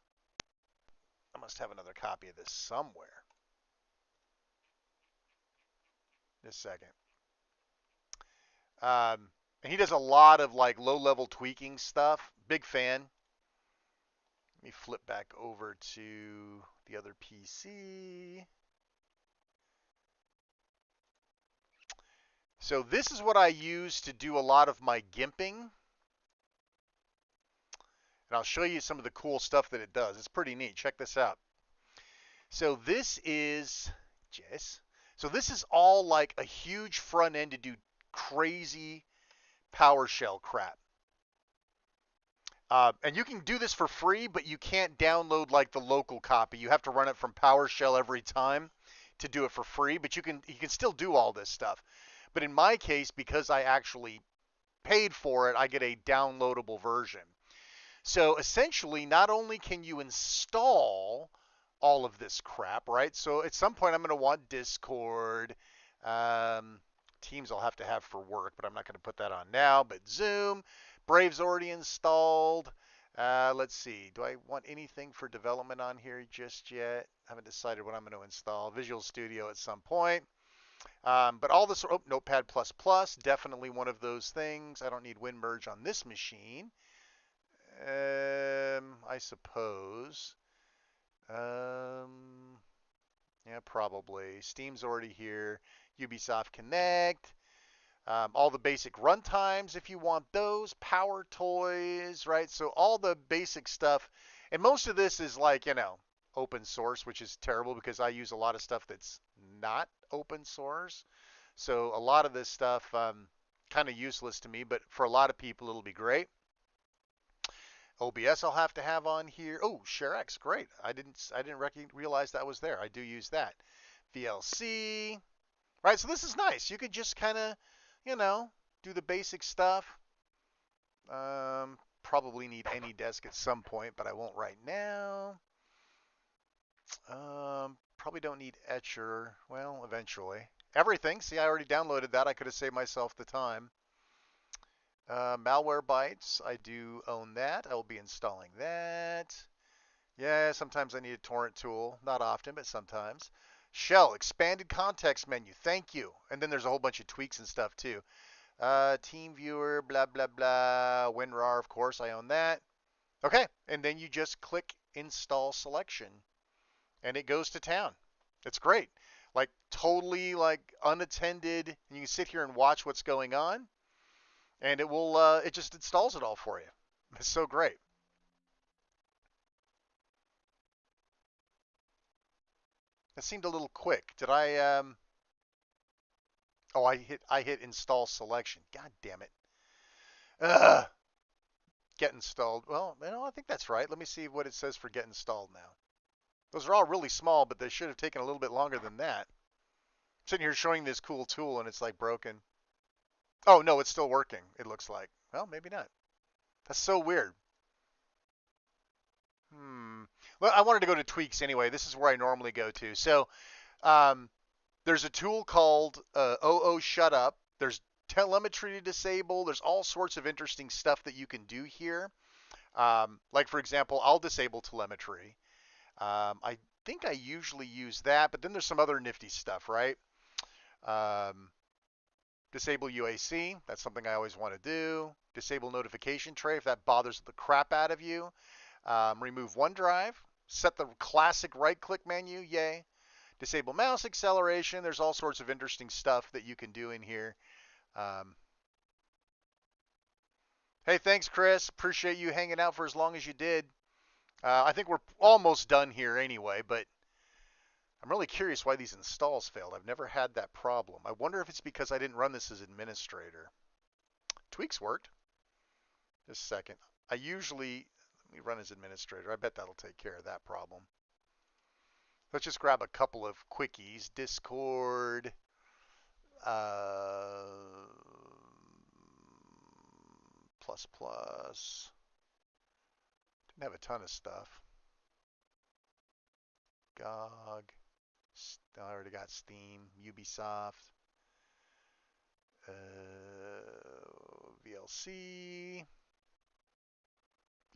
I must have another copy of this somewhere. Just a second. And he does a lot of like low-level tweaking stuff. Big fan. Let me flip back over to the other PC. So this is what I use to do a lot of my gimping. And I'll show you some of the cool stuff that it does. It's pretty neat. Check this out. So this is all like a huge front end to do crazy PowerShell crap. And you can do this for free, but you can't download like the local copy. You have to run it from PowerShell every time to do it for free, but you can still do all this stuff. But in my case, because I actually paid for it, I get a downloadable version. So essentially, not only can you install all of this crap, right? So at some point, I'm going to want Discord. Teams I'll have to have for work, but I'm not going to put that on now. But Zoom, Brave's already installed. Let's see. Do I want anything for development on here just yet? I haven't decided what I'm going to install. Visual Studio at some point. But all this, Notepad++, definitely one of those things. I don't need WinMerge on this machine. I suppose. Yeah, probably. Steam's already here. Ubisoft Connect. All the basic runtimes if you want those. Power Toys, right? So all the basic stuff. And most of this is like, open source, which is terrible because I use a lot of stuff that's not open source. So a lot of this stuff kind of useless to me, but for a lot of people it'll be great. OBS I'll have to have on here. Oh, ShareX, great. I didn't realize that was there. I do use that. VLC, right? So this is nice. You could just kind of, do the basic stuff. Probably need AnyDesk at some point, but I won't right now. Probably don't need Etcher. Well, eventually. Everything. See, I already downloaded that. I could have saved myself the time. Malwarebytes, I do own that. I will be installing that. Yeah, sometimes I need a torrent tool. Not often, but sometimes. Shell, expanded context menu. Thank you. And then there's a whole bunch of tweaks and stuff too. TeamViewer, blah, blah, blah. WinRAR, of course, I own that. Okay, and then you just click Install Selection, and it goes to town. It's great. Like, totally, like, unattended. And you can sit here and watch what's going on. And it just installs it all for you. It's so great. That seemed a little quick. Did I, oh, I hit install selection. God damn it. Ugh. Get installed. Well, I think that's right. Let me see what it says for get installed now. Those are all really small, but they should have taken a little bit longer than that. I'm sitting here showing this cool tool and it's like broken. Oh, no, it's still working, it looks like. Well, maybe not. That's so weird. Well, I wanted to go to tweaks anyway. This is where I normally go to. So there's a tool called OO Shut Up. There's telemetry to disable. There's all sorts of interesting stuff that you can do here. Like, for example, I'll disable telemetry. I think I usually use that, but then there's some other nifty stuff, right? Um, Disable UAC, that's something I always want to do. Disable notification tray if that bothers the crap out of you. Remove OneDrive. Set the classic right-click menu, yay. Disable mouse acceleration. There's all sorts of interesting stuff that you can do in here. Um, hey, thanks, Chris. Appreciate you hanging out for as long as you did. I think we're almost done here anyway, but I'm really curious why these installs failed. I've never had that problem. I wonder if it's because I didn't run this as administrator. Tweaks worked. Just a second. I usually, let me run as administrator. I bet that'll take care of that problem. Let's just grab a couple of quickies. Discord. Uh, plus plus. Didn't have a ton of stuff. GOG. I already got Steam. Ubisoft. VLC.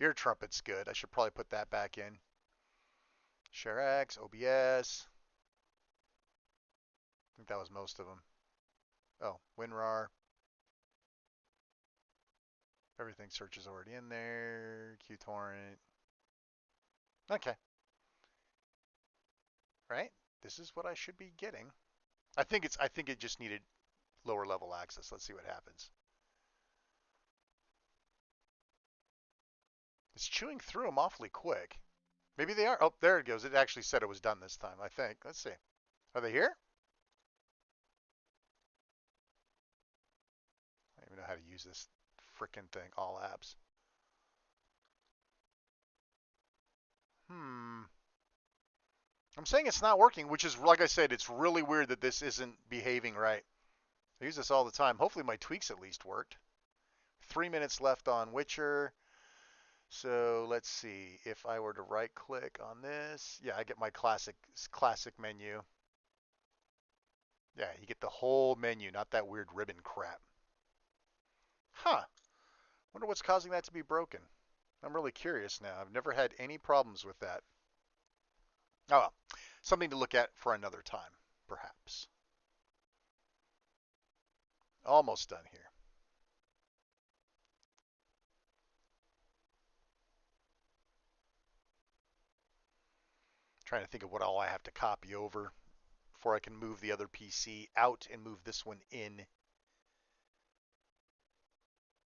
Ear Trumpet's good. I should probably put that back in. ShareX, OBS. I think that was most of them. Oh, WinRAR. Everything search is already in there. QTorrent. Okay. Right? This is what I should be getting. I think it just needed lower level access. Let's see what happens. It's chewing through them awfully quick. Maybe they are. Oh, there it goes. It actually said it was done this time, I think. Let's see. Are they here? I don't even know how to use this frickin' thing. All apps. I'm saying it's not working, which is, like I said, it's really weird that this isn't behaving right. I use this all the time. Hopefully my tweaks at least worked. 3 minutes left on Witcher. So let's see. If I were to right click on this, yeah, I get my classic menu. Yeah, you get the whole menu, not that weird ribbon crap. Huh. Wonder what's causing that to be broken. I'm really curious now. I've never had any problems with that. Oh well, something to look at for another time, perhaps. Almost done here. Trying to think of what all I have to copy over before I can move the other PC out and move this one in.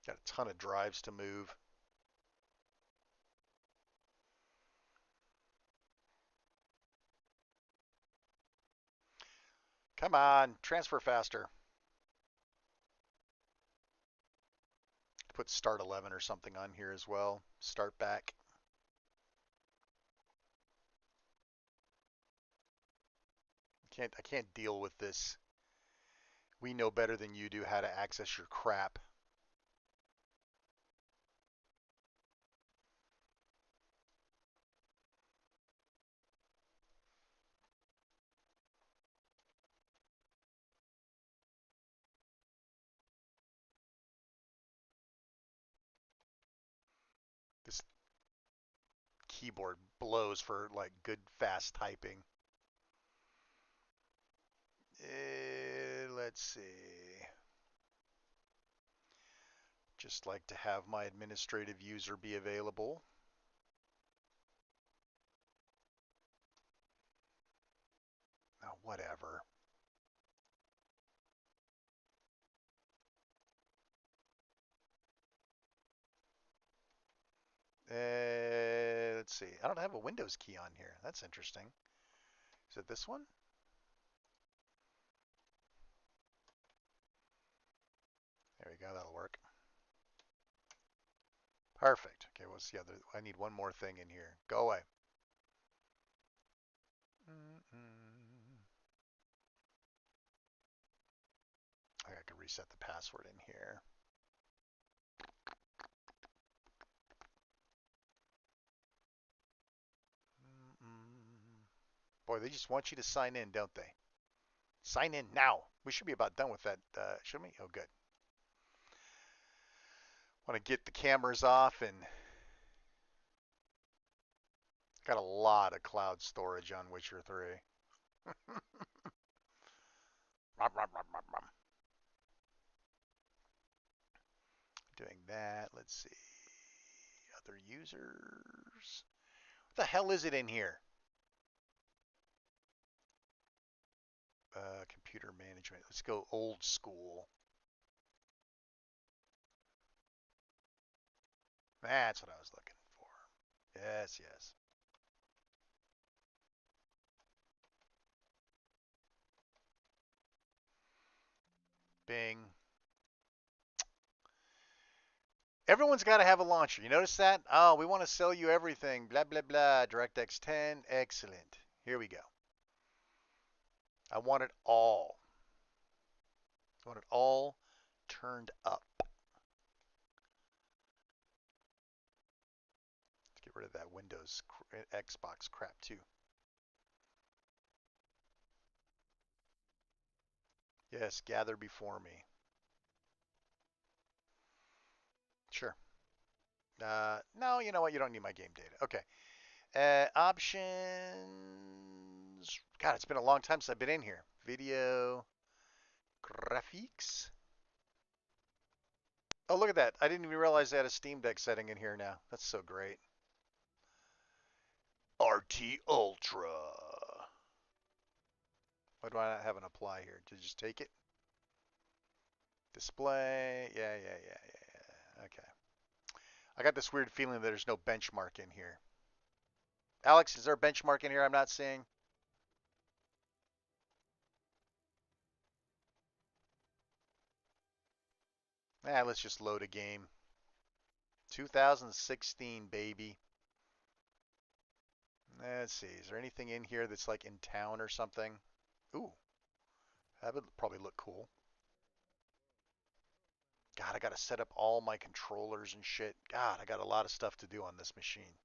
Got a ton of drives to move. Come on, transfer faster. Put start 11 or something on here as well. Start back. I can't deal with this. We know better than you do how to access your crap. This keyboard blows for like good fast typing. Let's see. Just like to have my administrative user be available. Oh, whatever. Let's see. I don't have a Windows key on here. That's interesting. Is it this one? There we go. That'll work. Perfect. Okay, what's the other? I need one more thing in here. Go away. I could reset the password in here. Boy, they just want you to sign in, don't they? Sign in now. We should be about done with that, shouldn't we? Oh, good. Want to get the cameras off and Got a lot of cloud storage on Witcher 3. Doing that. Let's see. Other users. What the hell is it in here? Computer management. Let's go old school. That's what I was looking for. Yes, yes. Bing. Everyone's got to have a launcher. You notice that? Oh, we want to sell you everything. Blah, blah, blah. DirectX 10. Excellent. Here we go. I want it all. I want it all turned up. Let's get rid of that Windows Xbox crap too. Yes, gather before me. Sure. No, you know what? You don't need my game data. Okay. Options. God, it's been a long time since I've been in here. Video, graphics. Oh, look at that. I didn't even realize they had a Steam Deck setting in here now. That's so great. RT Ultra. Why do I not have an apply here? To just take it? Display. Yeah. Okay. I got this weird feeling that there's no benchmark in here. Alex, is there a benchmark in here I'm not seeing? Let's just load a game. 2016, baby. Let's see. Is there anything in here that's like in town or something? Ooh, that would probably look cool. God, I got to set up all my controllers and shit. God, I got a lot of stuff to do on this machine.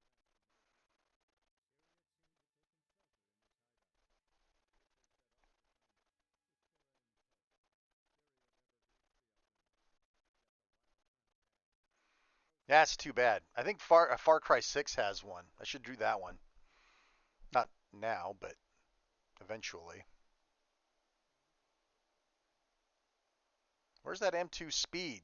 That's too bad. I think Far Cry 6 has one. I should do that one. Not now, but eventually. Where's that M2 speed?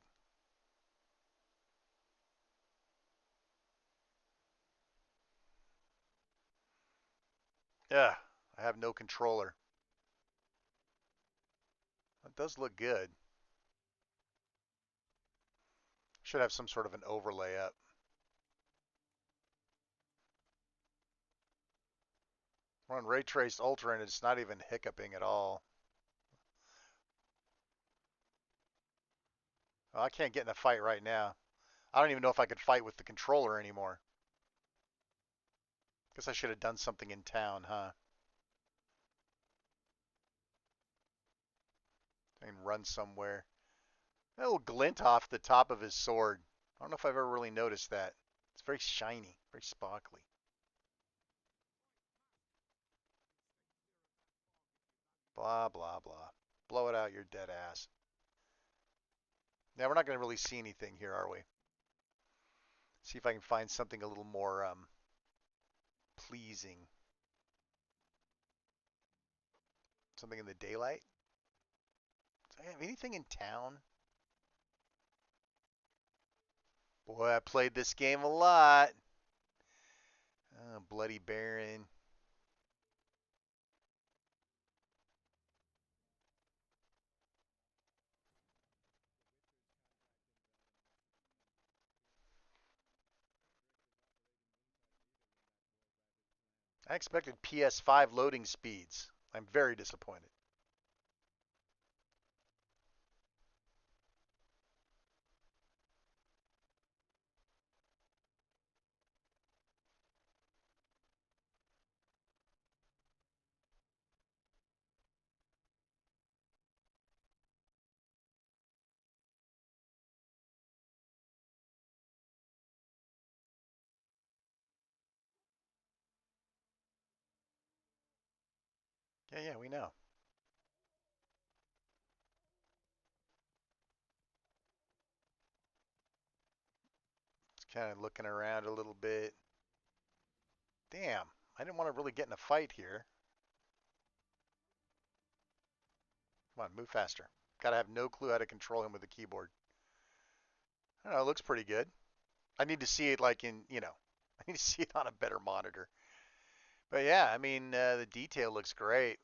Yeah, I have no controller. That does look good. Should have some sort of an overlay up. We're on Ray Traced Ultra and it's not even hiccuping at all. Well, I can't get in a fight right now. I don't even know if I could fight with the controller anymore. Guess I should have done something in town, huh? And run somewhere. That little glint off the top of his sword. I don't know if I've ever really noticed that. It's very shiny, very sparkly. Blah, blah, blah. Blow it out your dead ass. Now, we're not going to really see anything here, are we? See if I can find something a little more pleasing. Something in the daylight? Do I have anything in town? Boy, I played this game a lot. Bloody Baron. I expected PS5 loading speeds. I'm very disappointed. Yeah, we know. Just kind of looking around a little bit. Damn, I didn't want to really get in a fight here. Come on, move faster. Gotta have no clue how to control him with the keyboard. I don't know, it looks pretty good. I need to see it like in, I need to see it on a better monitor. But yeah, I mean, the detail looks great.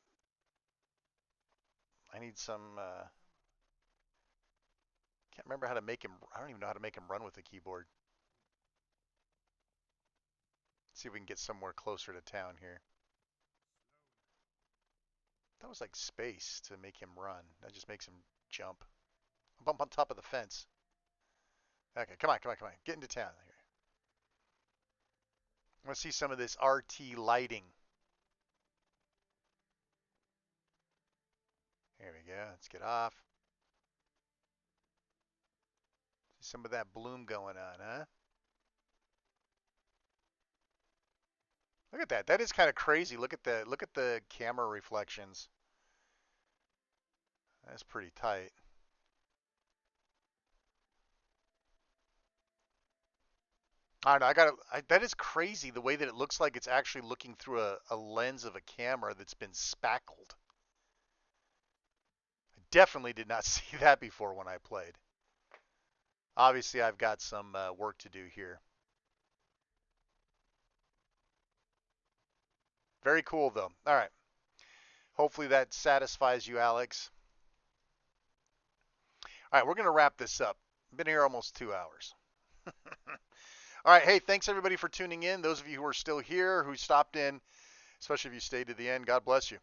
I need some, can't remember how to make him, I don't even know how to make him run with the keyboard. Let's see if we can get somewhere closer to town here. That was like space to make him run. That just makes him jump. Bump on top of the fence. Okay, come on, come on, come on. Get into town here. I want to see some of this RT lighting. There we go. Let's get off. See some of that bloom going on, huh? Look at that. That is kind of crazy. Look at the camera reflections. That's pretty tight. I don't know. That is crazy the way that it looks like it's actually looking through a lens of a camera that's been spackled. I definitely did not see that before when I played. Obviously, I've got some work to do here. Very cool, though. All right. Hopefully that satisfies you, Alex. All right, we're going to wrap this up. Been here almost 2 hours. All right. Hey, thanks everybody for tuning in. Those of you who are still here, who stopped in, especially if you stayed to the end, God bless you.